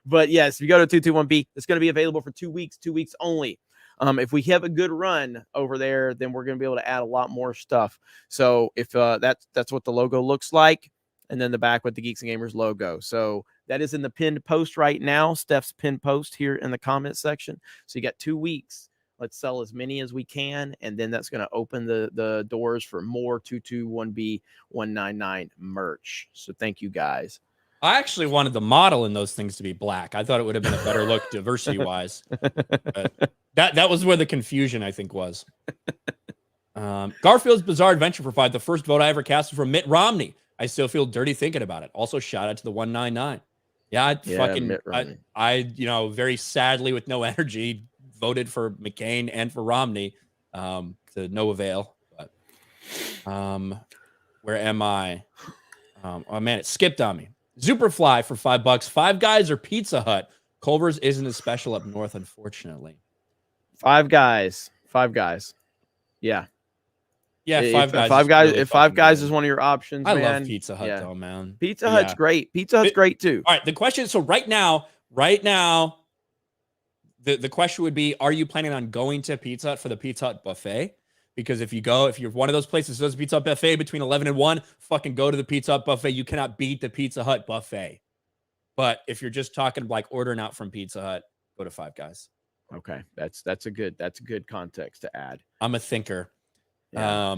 but yes, if you go to 221B, it's going to be available for 2 weeks only. If we have a good run over there, then we're going to be able to add a lot more stuff. So if that's what the logo looks like, and then the back with the Geeks and Gamers logo. So that is in the pinned post right now, Steph's pinned post here in the comment section. So you got 2 weeks. Let's sell as many as we can, and then that's going to open the doors for more 221B 199 merch. So thank you guys. I actually wanted the model in those things to be black. I thought it would have been a better look diversity-wise. That was where the confusion, I think, was. Garfield's Bizarre Adventure provided the first vote I ever casted for Mitt Romney. I still feel dirty thinking about it. Also, shout out to the 199. I very sadly, with no energy, voted for McCain and for Romney to no avail. But where am I? Oh man, it skipped on me. Superfly for $5. Five Guys or Pizza Hut? Culver's isn't as special up north, unfortunately. Five Guys. Yeah. Yeah, Five Guys. If Five Guys is one of your options, I love Pizza Hut though, man. Pizza Hut's great. Pizza Hut's great too. All right, the question. So right now, the question would be: are you planning on going to Pizza Hut for the Pizza Hut buffet? Because if you're one of those places that does Pizza Hut buffet between 11 and 1, fucking go to the Pizza Hut buffet. You cannot beat the Pizza Hut buffet. But if you're just talking like ordering out from Pizza Hut, go to Five Guys. Okay, that's a good context to add. I'm a thinker. Yeah.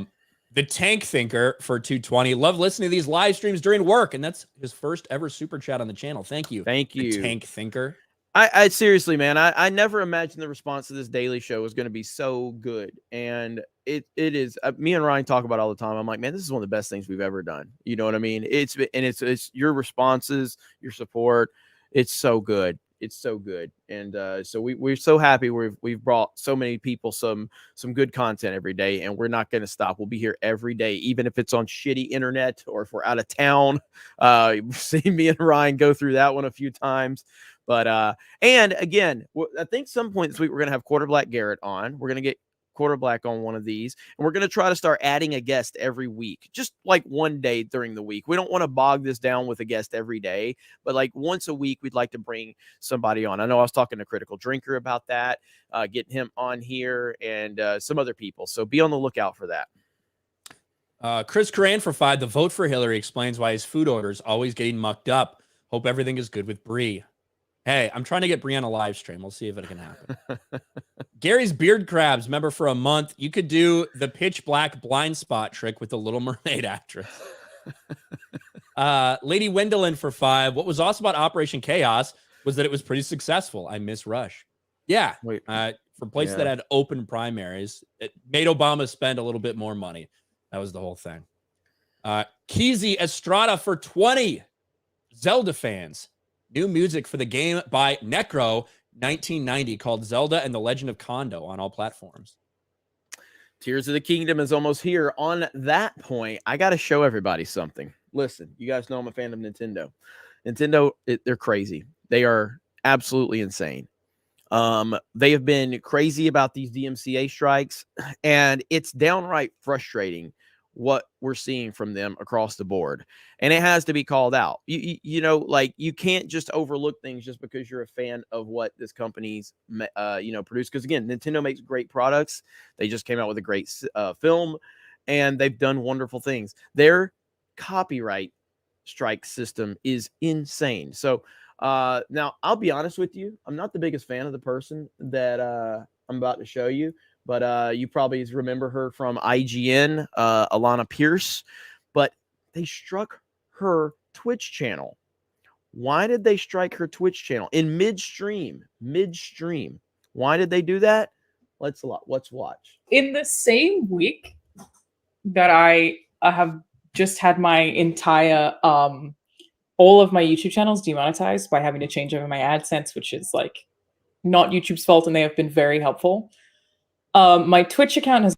The Tank Thinker for 220. Love listening to these live streams during work, and that's his first ever super chat on the channel. Thank you. The Tank Thinker. I seriously, man, I never imagined the response to this daily show was going to be so good, and it is. Me and Ryan talk about it all the time. I'm like, man, this is one of the best things we've ever done. You know what I mean? It's your responses, your support. It's so good. It's so good, and so we're so happy we've brought so many people some good content every day, and we're not going to stop. We'll be here every day, even if it's on shitty internet or if we're out of town. You've seen me and Ryan go through that one a few times. But and again, I think some point this week we're gonna have Quarter Black Garrett on. We're gonna get Quarter Black on one of these, and we're gonna try to start adding a guest every week, just like one day during the week. We don't want to bog this down with a guest every day, but like once a week, we'd like to bring somebody on. I know I was talking to Critical Drinker about that, getting him on here, and some other people. So be on the lookout for that. Chris Coran for 5. The vote for Hillary explains why his food order is always getting mucked up. Hope everything is good with Bree. Hey, I'm trying to get Bree on a live stream. We'll see if it can happen. Gary's Beard Crabs, member for a month. You could do the pitch black blind spot trick with the Little Mermaid actress. Lady Wendelin for 5. What was awesome about Operation Chaos was that it was pretty successful. I miss Rush. Yeah. For places that had open primaries, it made Obama spend a little bit more money. That was the whole thing. Keezy Estrada for 20. Zelda fans. New music for the game by Necro 1990 called Zelda and the Legend of Kondo on all platforms. Tears of the Kingdom is almost here. On that point, I got to show everybody something. Listen, you guys know I'm a fan of Nintendo. Nintendo, they're crazy. They are absolutely insane. They have been crazy about these DMCA strikes, and it's downright frustrating what we're seeing from them across the board, and it has to be called out. You know, like, you can't just overlook things just because you're a fan of what this company's produce, because again, Nintendo makes great products. They just came out with a great film, and they've done wonderful things. Their copyright strike system is insane. So now I'll be honest with you, I'm not the biggest fan of the person that I'm about to show you, but you probably remember her from IGN, Alana Pierce, but they struck her Twitch channel. Why did they strike her Twitch channel in midstream? Why did they do that? Let's watch. In the same week that I have just had my entire all of my YouTube channels demonetized by having to change over my AdSense, which is like not YouTube's fault, and they have been very helpful. My Twitch account has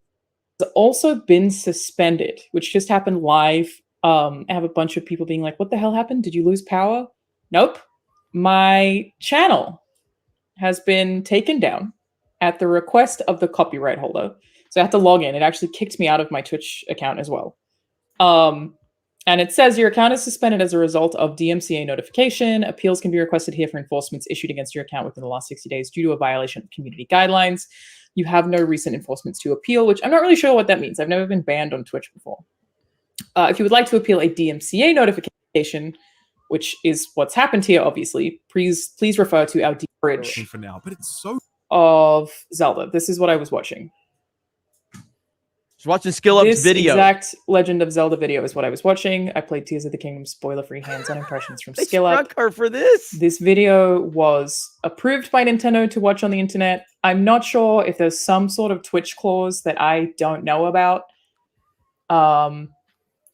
also been suspended, which just happened live. I have a bunch of people being like, what the hell happened? Did you lose power? Nope. My channel has been taken down at the request of the copyright holder. So I have to log in. It actually kicked me out of my Twitch account as well. And it says your account is suspended as a result of DMCA notification. Appeals can be requested here for enforcements issued against your account within the last 60 days due to a violation of community guidelines. You have no recent enforcements to appeal, which I'm not really sure what that means. I've never been banned on Twitch before. If you would like to appeal a DMCA notification, which is what's happened here, obviously, please refer to our bridge for now. But it's so of Zelda. This is what I was watching. Just watching Skill Up's video. This exact Legend of Zelda video is what I was watching. I played Tears of the Kingdom spoiler-free hands-on impressions from Skill Up. Struck her for this. This video was approved by Nintendo to watch on the internet. I'm not sure if there's some sort of Twitch clause that I don't know about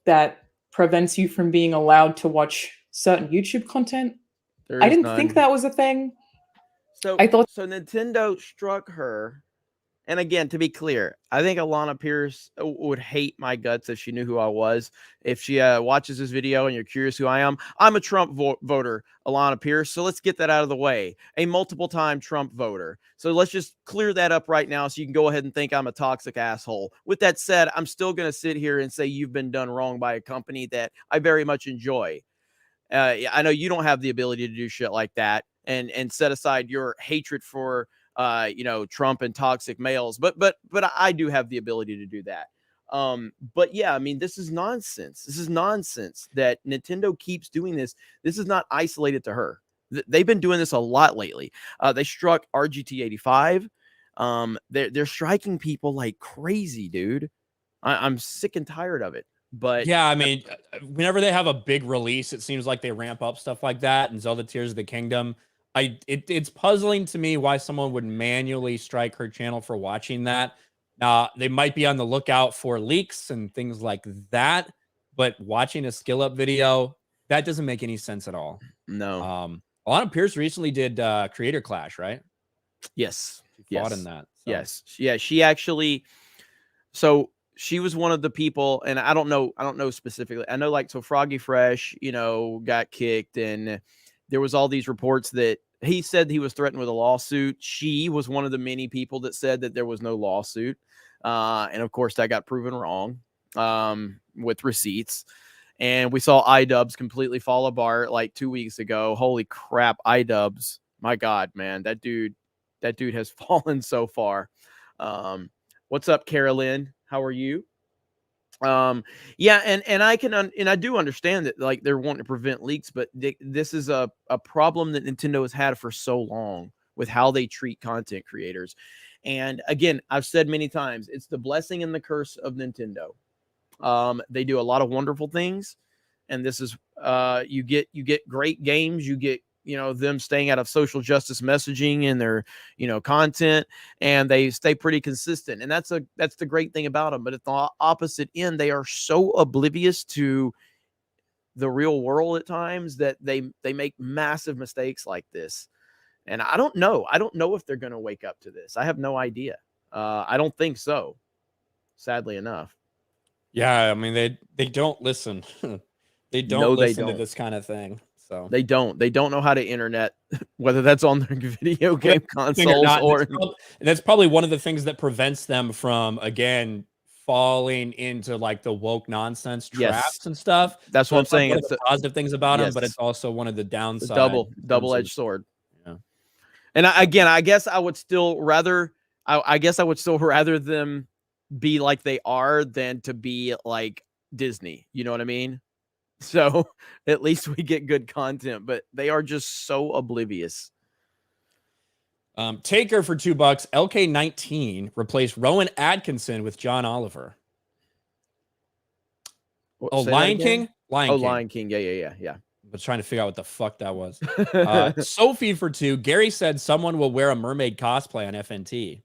that prevents you from being allowed to watch certain YouTube content. I didn't think that was a thing. So Nintendo struck her. And again, to be clear, I think Alana Pierce would hate my guts if she knew who I was. If she watches this video and you're curious who I am, I'm a Trump voter, Alana Pierce. So let's get that out of the way. A multiple-time Trump voter. So let's just clear that up right now so you can go ahead and think I'm a toxic asshole. With that said, I'm still going to sit here and say you've been done wrong by a company that I very much enjoy. I know you don't have the ability to do shit like that and set aside your hatred for Trump and toxic males, but I do have the ability to do that. But yeah, I mean, this is nonsense. This is nonsense that Nintendo keeps doing this. This is not isolated to her. They've been doing this a lot lately. They struck RGT85. They're striking people like crazy, dude. I'm sick and tired of it. But yeah, I mean, whenever they have a big release, it seems like they ramp up stuff like that. And Zelda Tears of the Kingdom, it's puzzling to me why someone would manually strike her channel for watching that. They might be on the lookout for leaks and things like that, but watching a Skill Up video, that doesn't make any sense at all. No. Alana Pierce recently did Creator Clash, right? Yes. She fought in that. So. Yes. Yeah. She actually. So she was one of the people, and I don't know specifically. I know, like, so Froggy Fresh, got kicked, and there was all these reports that he said he was threatened with a lawsuit. She was one of the many people that said that there was no lawsuit. And of course, that got proven wrong with receipts. And we saw iDubbbz completely fall apart like 2 weeks ago. Holy crap, iDubbbz. My God, man, that dude has fallen so far. What's up, Carolyn? How are you? Yeah, and I do understand that like they're wanting to prevent leaks, but this is a problem that Nintendo has had for so long with how they treat content creators. And again, I've said many times, it's the blessing and the curse of Nintendo. They do a lot of wonderful things, and this is you get great games, you get them staying out of social justice messaging in their content, and they stay pretty consistent, and that's the great thing about them. But at the opposite end, they are so oblivious to the real world at times that they make massive mistakes like this. And I don't know if they're going to wake up to this. I have no idea. I don't think so, sadly enough. Yeah, I mean they don't listen. They don't listen to this kind of thing. So they don't know how to internet, whether that's on their video game consoles or that's probably one of the things that prevents them from again falling into like the woke nonsense traps and stuff. That's what I'm saying. It's the positive things about them, but it's also one of the downsides. Double-edged sword. Yeah. And I guess I would still rather them be like they are than to be like Disney. You know what I mean? So at least we get good content, but they are just so oblivious. Taker for $2. LK19 replaced Rowan Atkinson with John Oliver. Lion King? Lion King. Yeah. I was trying to figure out what the fuck that was. Sophie for $2. Gary said someone will wear a mermaid cosplay on FNT.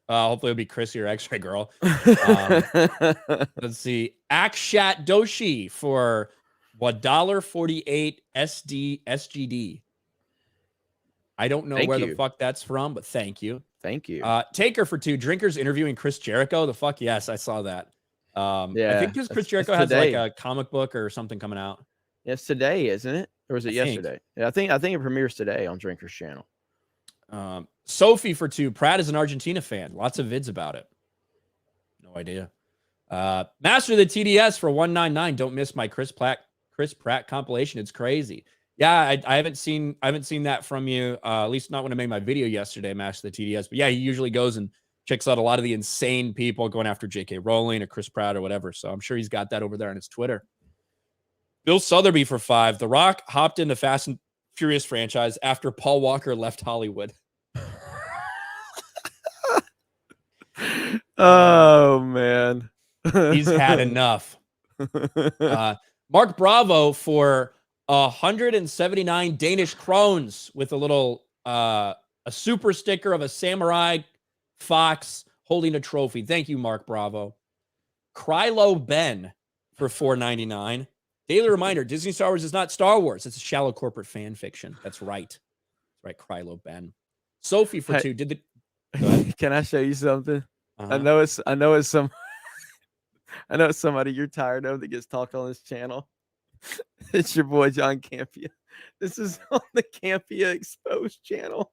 Hopefully it'll be Chrissy or X-Ray Girl. Let's see. Akshat Doshi for $1.48 SGD. I don't know where the fuck that's from, but thank you. Thank you. Taker for $2. Drinkers interviewing Chris Jericho. The fuck yes, I saw that. Yeah, I think because Chris Jericho has like a comic book or something coming out. It's today, isn't it? Or was it yesterday? Yeah, I think it premieres today on Drinkers channel. Sophie for $2. Pratt is an Argentina fan. Lots of vids about it. No idea. Master of the TDS for $1.99. Don't miss my Chris Pratt compilation. It's crazy. Yeah, I haven't seen that from you. At least not when I made my video yesterday, Master of the TDS. But yeah, he usually goes and checks out a lot of the insane people going after J.K. Rowling or Chris Pratt or whatever. So I'm sure he's got that over there on his Twitter. Bill Sotheby for $5. The Rock hopped into Fast and Furious franchise after Paul Walker left Hollywood. Oh man, he's had enough. Mark Bravo for 179 Danish krones with a little a super sticker of a samurai fox holding a trophy. Thank you, Mark Bravo. Krylo Ben for $4.99. Daily reminder: Disney Star Wars is not Star Wars. It's a shallow corporate fan fiction. That's right. That's right, Krylo Ben. Sophie for $2. Did the Can I show you something? I know it's somebody you're tired of that gets talked on this channel. It's your boy John Campia. This is on the Campia Exposed channel.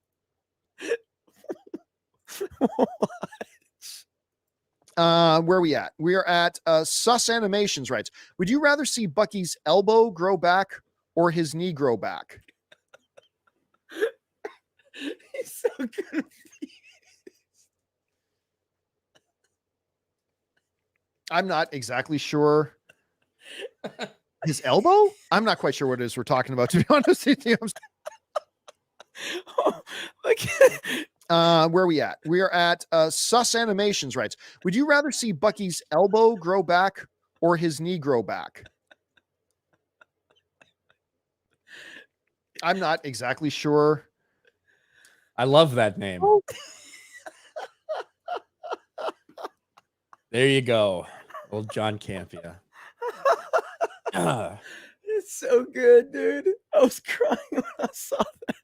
Where are we at? We are at Sus Animations writes, would you rather see Bucky's elbow grow back or his knee grow back? He's so confused. I'm not exactly sure. His elbow? I'm not quite sure what it is we're talking about, to be honest with you. Where are we at? We are at Sus Animations writes, would you rather see Bucky's elbow grow back or his knee grow back? I'm not exactly sure. I love that name. There you go. Old John Campia. It's so good, dude. I was crying when I saw that.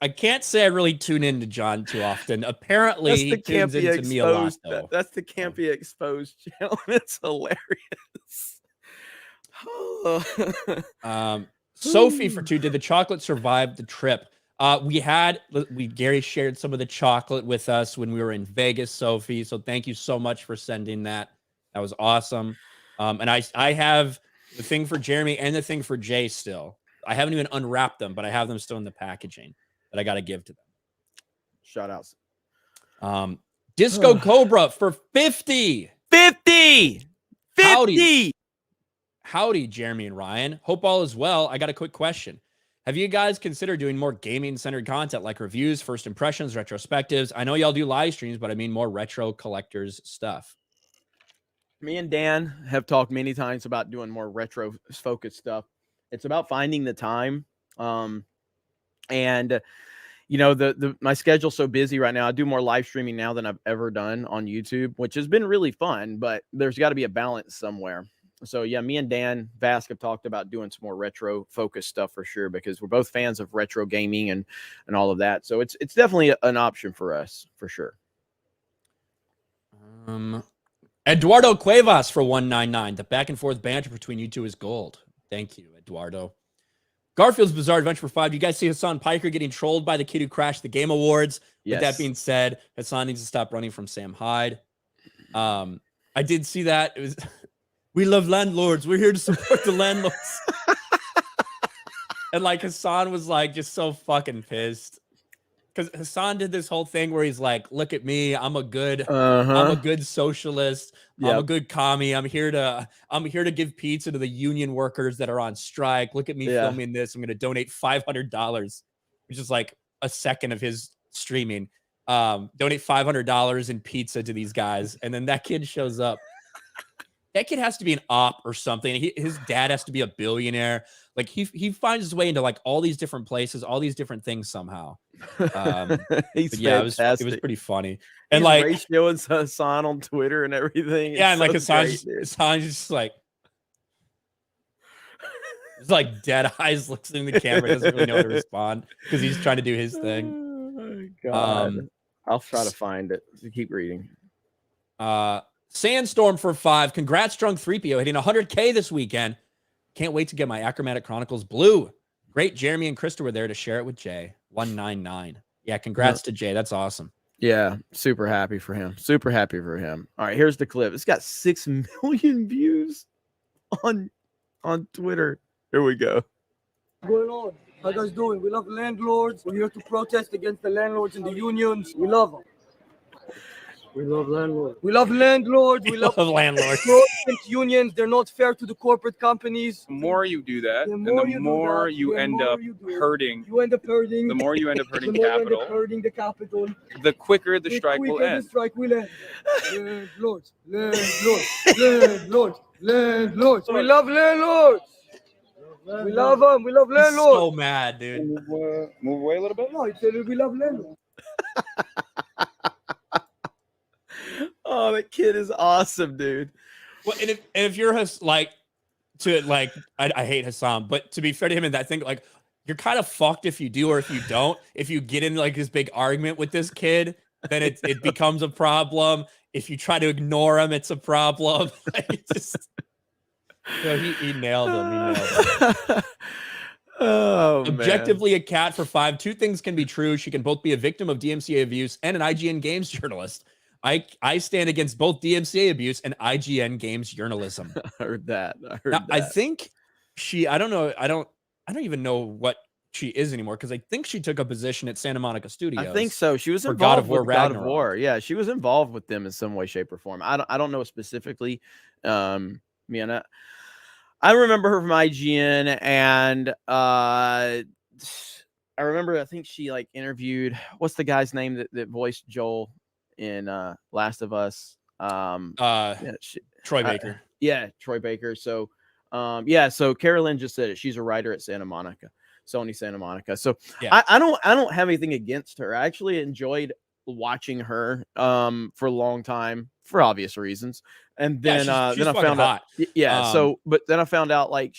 I can't say I really tune into John too often. Apparently, he tunes into me a lot, though. That's the Campia Exposed channel. It's hilarious. Sophie for $2. Did the chocolate survive the trip? Gary shared some of the chocolate with us when we were in Vegas, Sophie. So thank you so much for sending that. That was awesome. And I have the thing for Jeremy and the thing for Jay still. I haven't even unwrapped them, but I have them still in the packaging that I got to give to them. Shout outs. Disco Cobra for 50. 50. Howdy, Jeremy and Ryan. Hope all is well. I got a quick question. Have you guys considered doing more gaming-centered content like reviews, first impressions, retrospectives? I know y'all do live streams, but I mean more retro collectors stuff. Me and Dan have talked many times about doing more retro-focused stuff. It's about finding the time. And you know, my schedule's so busy right now. I do more live streaming now than I've ever done on YouTube, which has been really fun, but there's got to be a balance somewhere. So yeah, me and Dan Vask have talked about doing some more retro focused stuff for sure, because we're both fans of retro gaming and all of that. So it's definitely an option for us for sure. Eduardo Cuevas for 199. The back and forth banter between you two is gold. Thank you, Eduardo. Garfield's Bizarre Adventure for 5. You guys see Hassan Piker getting trolled by the kid who crashed the Game Awards? Yes. With that being said, Hassan needs to stop running from Sam Hyde. I did see that. It was we love landlords. We're here to support the landlords. And like Hassan was like just so fucking pissed. Because Hassan did this whole thing where he's like, look at me, I'm a good socialist. Yep. I'm a good commie. I'm here to give pizza to the union workers that are on strike. Look at me filming this. I'm gonna donate $500, which is like a second of his streaming. Donate $500 in pizza to these guys. And then that kid shows up. That kid has to be an op or something. His dad has to be a billionaire. Like he finds his way into like all these different places, all these different things somehow. He's yeah, it was pretty funny. And he's like ratioing Hassan on Twitter and everything. Yeah, and like Hassan's just like it's like dead eyes, looks in the camera, doesn't really know how to respond because he's trying to do his thing. Oh, God. I'll try to find it. Keep reading. Sandstorm for 5. Congrats, Drunk 3PO, hitting 100K this weekend. Can't wait to get my Achromatic Chronicles blue. Great, Jeremy and Krista were there to share it with Jay. 199. Yeah, congrats to Jay. That's awesome. Yeah, super happy for him. Super happy for him. All right, here's the clip. It's got 6 million views on Twitter. Here we go. What's going on? How you guys doing? We love landlords. We're here to protest against the landlords and the unions. We love them. We love landlords. We love landlords. We love landlords. Unions. They're not fair to the corporate companies. The more you do that, the more you end up hurting. You end up hurting. The more you end up hurting the more capital. You end up hurting the capital. The quicker the strike will end. The strike will end. Landlords. Landlords. Landlords. Landlords. We love landlords. We love them. We love landlords. So mad, dude. Move away a little bit. No, we love landlords. Oh, that kid is awesome, dude. Well, and if you're like I hate Hassan, but to be fair to him in that thing, like you're kind of fucked if you do or if you don't. If you get in like this big argument with this kid, then it becomes a problem. If you try to ignore him, it's a problem. He nailed him. He nailed him. Oh, Objectively, man. A cat for 5. 2 things can be true. She can both be a victim of DMCA abuse and an IGN Games journalist. I stand against both DMCA abuse and IGN Games journalism. I heard that. I think I don't know. I don't even know what she is anymore because I think she took a position at Santa Monica Studios. I think so. She was involved God of War, with God of War. Yeah, she was involved with them in some way, shape, or form. I don't know specifically. I remember her from IGN, and I remember I think she like interviewed what's the guy's name that voiced Joel in Last of Us. Troy Baker. Troy Baker. So so Carolyn just said it. She's a writer at Sony Santa Monica. So yeah. I don't have anything against her. I actually enjoyed watching her for a long time for obvious reasons. And then she's then I found out but then I found out like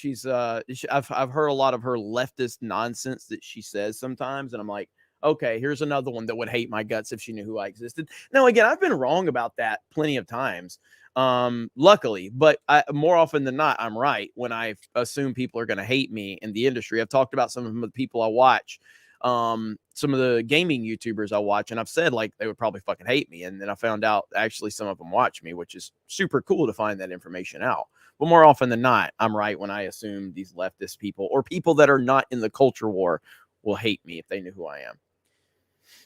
I've heard a lot of her leftist nonsense that she says sometimes, and I'm like, okay, here's another one that would hate my guts if she knew who I existed. Now, again, I've been wrong about that plenty of times, luckily, but more often than not, I'm right when I assume people are going to hate me in the industry. I've talked about some of the people I watch some of the gaming YouTubers I watch, and I've said like they would probably fucking hate me, and then I found out actually some of them watch me, which is super cool to find that information out. But more often than not, I'm right when I assume these leftist people or people that are not in the culture war will hate me if they knew who I am.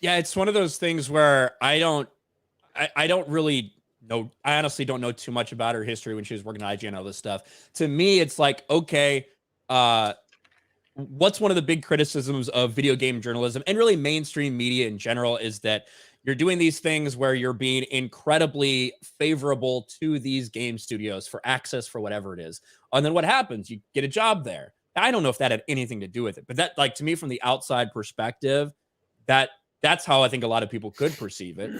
Yeah, it's one of those things where I don't really know. I honestly don't know too much about her history when she was working at IGN and all this stuff. To me, it's like, okay, what's one of the big criticisms of video game journalism and really mainstream media in general is that you're doing these things where you're being incredibly favorable to these game studios for access for whatever it is. And then what happens? You get a job there. I don't know if that had anything to do with it, but that, like, to me, from the outside perspective, that's how I think a lot of people could perceive it.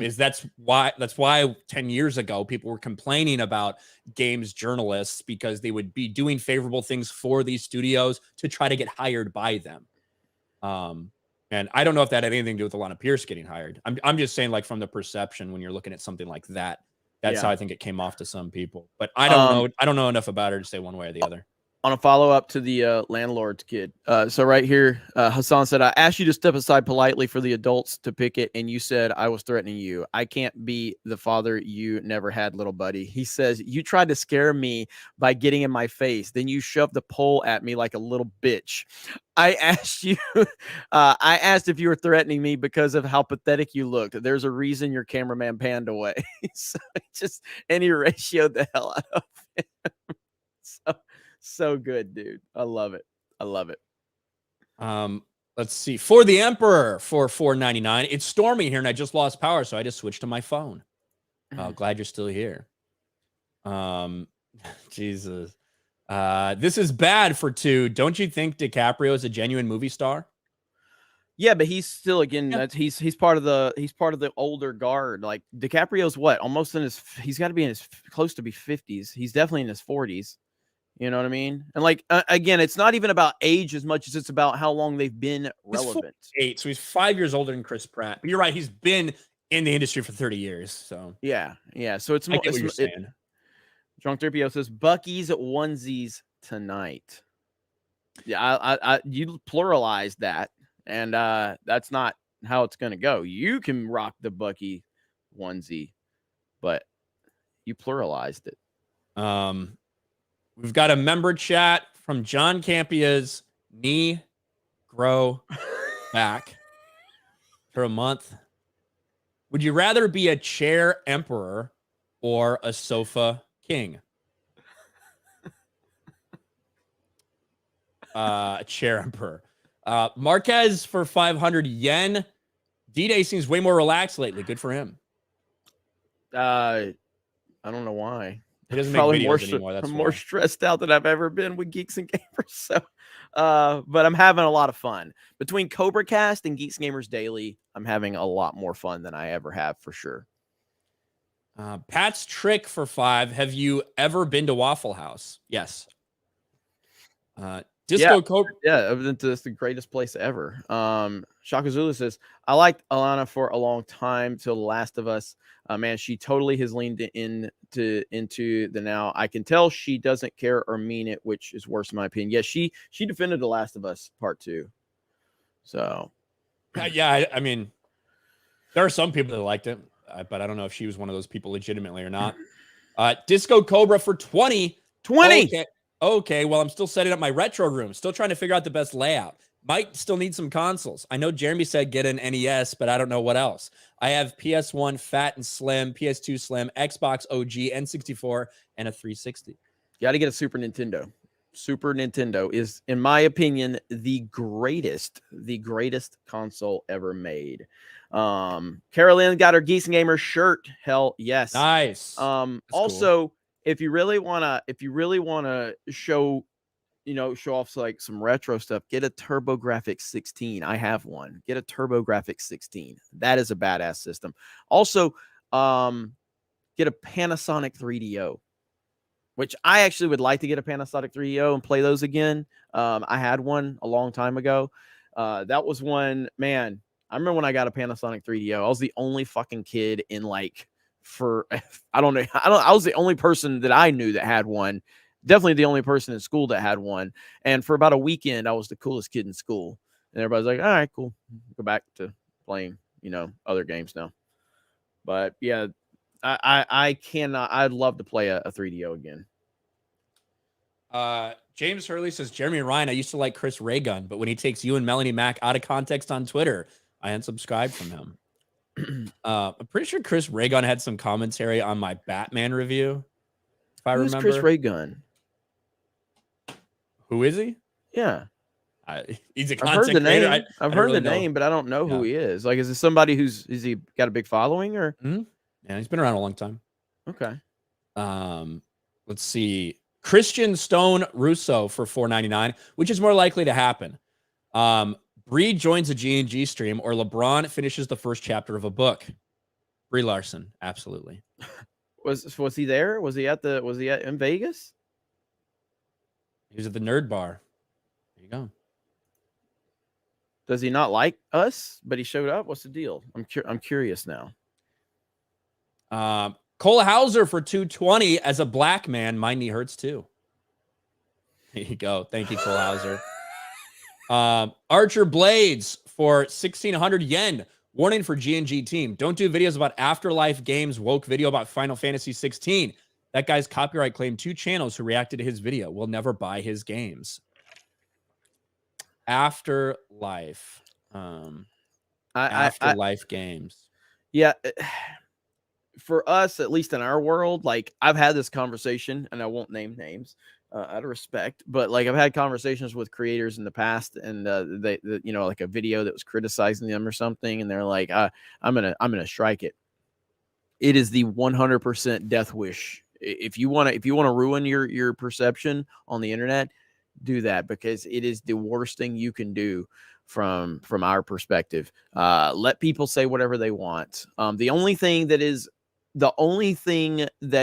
Is that's why 10 years ago people were complaining about games journalists because they would be doing favorable things for these studios to try to get hired by them. And I don't know if that had anything to do with Alana Pierce getting hired. I'm just saying, like, from the perception when you're looking at something like that, that's how I think it came off to some people. But I don't know. I don't know enough about her to say one way or the other. On a follow-up to the landlord's kid. So right here, Hassan said, I asked you to step aside politely for the adults to pick it, and you said I was threatening you. I can't be the father you never had, little buddy. He says, you tried to scare me by getting in my face. Then you shoved the pole at me like a little bitch. I asked you, I asked if you were threatening me because of how pathetic you looked. There's a reason your cameraman panned away. So and he ratioed the hell out of him. So good, dude. I love it. I love it. Let's see. For the Emperor for $4.99. It's stormy here and I just lost power, so I just switched to my phone. Glad you're still here. Jesus. This is bad for 2. Don't you think DiCaprio is a genuine movie star? Yeah, but he's still, again, he's part of the older guard. Like, DiCaprio's what? Almost in his, he's got to be in his close to be 50s. He's definitely in his 40s. You know what I mean? And like, again, it's not even about age as much as it's about how long they've been relevant. He's 48, so he's 5 years older than Chris Pratt. But you're right, he's been in the industry for 30 years. So yeah. So it's more. I get what you're saying. Drunk 3PO says Bucky's onesies tonight. Yeah, you pluralized that, and that's not how it's gonna go. You can rock the Bucky onesie, but you pluralized it. We've got a member chat from John Campia's knee grow back for a month. Would you rather be a chair emperor or a sofa king? A chair emperor. Marquez for 500 yen. D-Day seems way more relaxed lately. Good for him. I don't know why. He doesn't make videos anymore. I'm more stressed out than I've ever been with Geeks and Gamers. So, but I'm having a lot of fun. Between Cobra Cast and Geeks Gamers Daily, I'm having a lot more fun than I ever have, for sure. Pat's Trick for 5. Have you ever been to Waffle House? Yes. Cobra. Yeah, I've been to this, the greatest place ever. Shaka Zulu says, I liked Alana for a long time till The Last of Us. Man, she totally has leaned into the now. I can tell she doesn't care or mean it, which is worse in my opinion. Yeah, she defended The Last of Us Part 2. So, yeah, I mean, there are some people that liked it, but I don't know if she was one of those people legitimately or not. Disco Cobra for 20. 20. Okay, well, I'm still setting up my retro room. Still trying to figure out the best layout. Might still need some consoles. I know Jeremy said get an NES, but I don't know what else. I have PS1 Fat and Slim, PS2 Slim, Xbox OG, N64, and a 360. Got to get a Super Nintendo. Super Nintendo is, in my opinion, the greatest console ever made. Carolyn got her Geeks and Gamers shirt. Hell yes. Nice. Also, cool. if you really wanna show off like some retro stuff, get a TurboGrafx 16. I have one. Get a TurboGrafx 16. That is a badass system. Also, get a Panasonic 3DO, which I actually would like to get a Panasonic 3DO and play those again. I had one a long time ago. That was one, man. I remember when I got a Panasonic 3DO. I was the only fucking kid in I was the only person that I knew that had one. Definitely the only person in school that had one. And for about a weekend, I was the coolest kid in school. and everybody's like, all right, cool, go back to playing, other games now. But yeah, I cannot. I'd love to play a 3DO again. James Hurley says, Jeremy Ryan, I used to like Chris Raygun, but when he takes you and Melanie Mack out of context on Twitter, I unsubscribed from him. I'm pretty sure Chris Raygun had some commentary on my Batman review. If I remember. Chris Raygun? Who is he? Yeah. He's a I've heard content the creator. name. I've heard the name, but I don't know who he is. Like, is it somebody is he got a big following or? Yeah, he's been around a long time. Okay. Let's see. Christian Stone Russo for $4.99, which is more likely to happen. Bree joins a G&G stream, or LeBron finishes the first chapter of a book. Brie Larson, absolutely. Was he there? Was he in Vegas? He was at the Nerd Bar. There you go. Does he not like us? But he showed up. What's the deal? I'm curious now. Cole Hauser for $2.20. As a black man, my knee hurts too. There you go. Thank you, Cole Hauser. Archer Blades for 1,600 yen. Warning for G&G team. Don't do videos about Afterlife Games woke video about Final Fantasy 16. That guy's copyright claimed 2 channels who reacted to his video. We'll never buy his games. Afterlife. Afterlife Games. Yeah. For us, at least in our world, like I've had this conversation, and I won't name names out of respect, but like I've had conversations with creators in the past, and they like a video that was criticizing them or something, and they're like, I'm gonna strike it. It is the 100% death wish. If you want to ruin your perception on the internet, do that, because it is the worst thing you can do from our perspective. Let people say whatever they want. The only thing that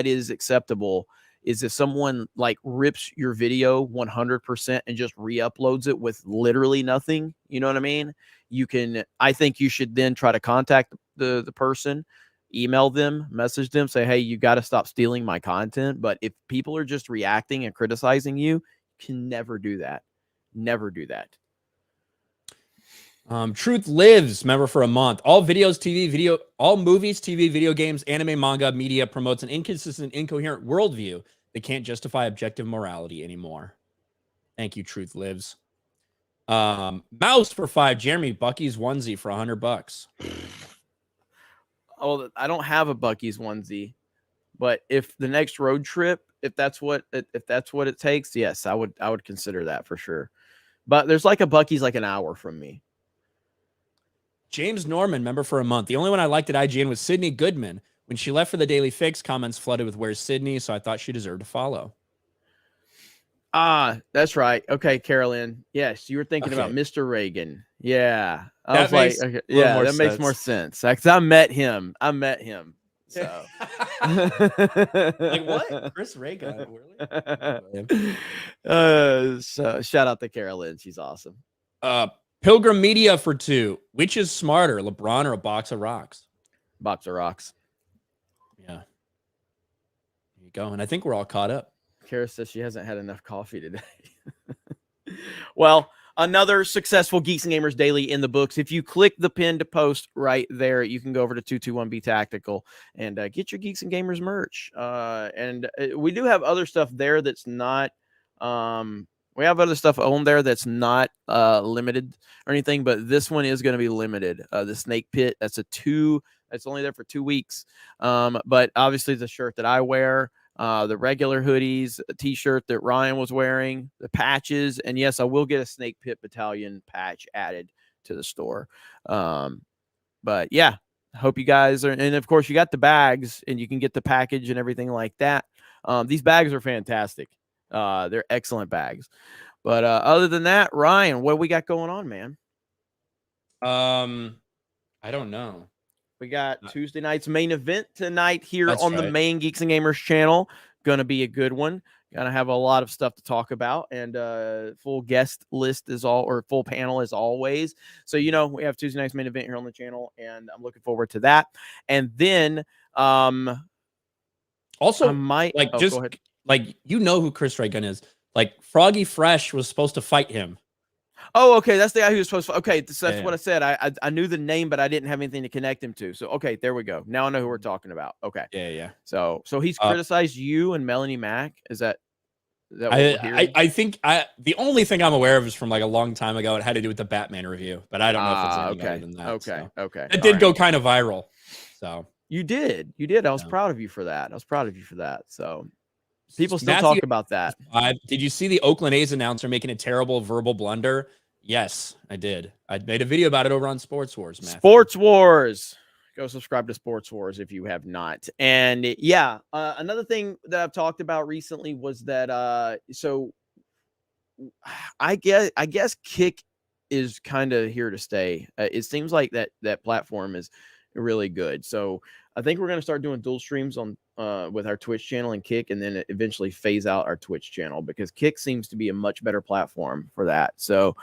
is acceptable is if someone like rips your video 100% and just re-uploads it with literally nothing. You know what I mean? I think you should then try to contact the person, email them, message them, say, hey, you got to stop stealing my content. But if people are just reacting and criticizing you, you can never do that. Never do that. Truth Lives, member for a month. All movies, TV, video games, anime, manga, media promotes an inconsistent, incoherent worldview that can't justify objective morality anymore. Thank you, Truth Lives. Mouse for 5. Jeremy, Bucky's onesie for $100. Oh, I don't have a Bucky's onesie, but if the next road trip, if that's what it takes, yes, I would consider that for sure. But there's like a Bucky's like an hour from me. James Norman, member for a month. The only one I liked at IGN was Sydney Goodman. When she left for the Daily Fix, comments flooded with "Where's Sydney?" So I thought she deserved to follow. That's right. Okay, Carolyn. Yes, you were thinking about Mr. Reagan. Yeah, that makes more sense. Because I met him. So like what? Chris Reagan? Really? So shout out to Carolyn. She's awesome. Pilgrim Media for 2. Which is smarter, LeBron or a box of rocks? Box of rocks. Yeah. There you go. And I think we're all caught up. Kara says she hasn't had enough coffee today. Well, another successful Geeks and Gamers Daily in the books. If you click the pinned post right there, you can go over to 221B Tactical and get your Geeks and Gamers merch. And we do have other stuff there that's not... we have other stuff on there that's not limited or anything, but this one is going to be limited. The Snake Pit, that's only there for 2 weeks. But obviously the shirt that I wear, the regular hoodies, a t-shirt that Ryan was wearing, the patches, and yes, I will get a Snake Pit Battalion patch added to the store. But yeah, I hope you guys are, and of course you got the bags and you can get the package and everything like that. These bags are fantastic. They're excellent bags. But other than that, Ryan, what we got going on, man? I don't know. We got Tuesday night's main event tonight here on the main Geeks and Gamers channel. Gonna be a good one. Gonna have a lot of stuff to talk about, and full guest list full panel as always. So we have Tuesday night's main event here on the channel, and I'm looking forward to that. And then also I might go ahead. Like, who Chris Reagan is. Like, Froggy Fresh was supposed to fight him. Oh, okay. That's the guy who was supposed to. Okay, that's Yeah. what I said. I knew the name, but I didn't have anything to connect him to. So okay, there we go. Now I know who we're talking about. Okay. Yeah. So he's criticized you and Melanie Mack. Is that what we're hearing? I think the only thing I'm aware of is from like a long time ago. It had to do with the Batman review, but I don't know if it's anything other than that. Okay. It did go kind of viral. So you did. I was proud of you for that. So people still talk about that. Did you see the Oakland A's announcer making a terrible verbal blunder? Yes, I did. I made a video about it over on Sports Wars, Matthew. Sports Wars. Go subscribe to Sports Wars if you have not. And yeah, another thing that I've talked about recently was that so I guess Kick is kind of here to stay. It seems like that platform is really good. So I think we're going to start doing dual streams on with our Twitch channel and Kick, and then eventually phase out our Twitch channel, because Kick seems to be a much better platform for that. So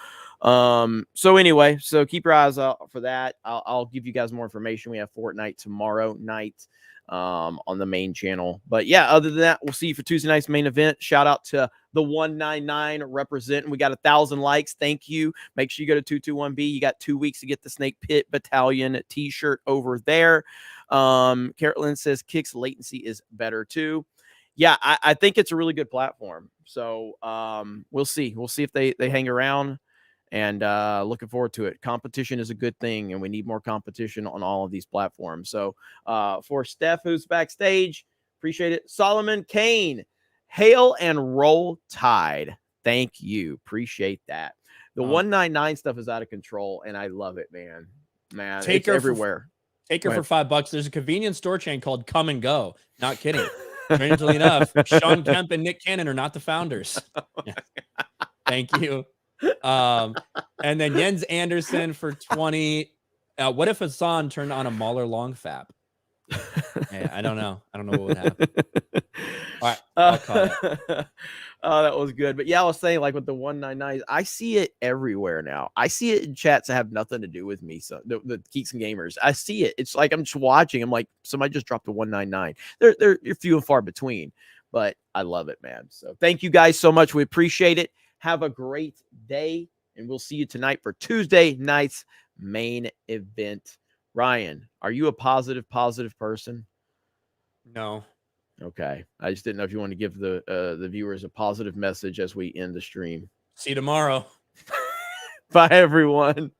anyway, so keep your eyes out for that. I'll give you guys more information. We have Fortnite tomorrow night on the main channel. But yeah, other than that, we'll see you for Tuesday night's main event. Shout out to the 199 representing. We got 1,000 likes. Thank you. Make sure you go to 221B. You got 2 weeks to get the Snake Pit Battalion t-shirt over there. Carolyn says Kick's latency is better too. Yeah, I think it's a really good platform. So we'll see. We'll see if they hang around, and looking forward to it. Competition is a good thing, and we need more competition on all of these platforms. So for Steph, who's backstage, appreciate it. Solomon Kane, hail and roll tide. Thank you. Appreciate that. The 199 stuff is out of control, and I love it, man. It's everywhere. Take her for $5. There's a convenience store chain called Come and Go. Not kidding. Strangely enough, Sean Kemp and Nick Cannon are not the founders. Yeah. Thank you. And then Jens Anderson for 20. What if Hassan turned on a Mahler long fap? Yeah, I don't know. I don't know what would happen. All right. I'll call it. Oh, that was good. But yeah, I was saying, like with the 199s, I see it everywhere now. I see it in chats that have nothing to do with me. So the Geeks and Gamers, I see it. It's like I'm just watching. I'm like, somebody just dropped a 199. They're few and far between, but I love it, man. So thank you guys so much. We appreciate it. Have a great day, and we'll see you tonight for Tuesday night's main event. Ryan, are you a positive person? No. Okay. I just didn't know if you want to give the viewers a positive message as we end the stream. See you tomorrow. Bye, everyone.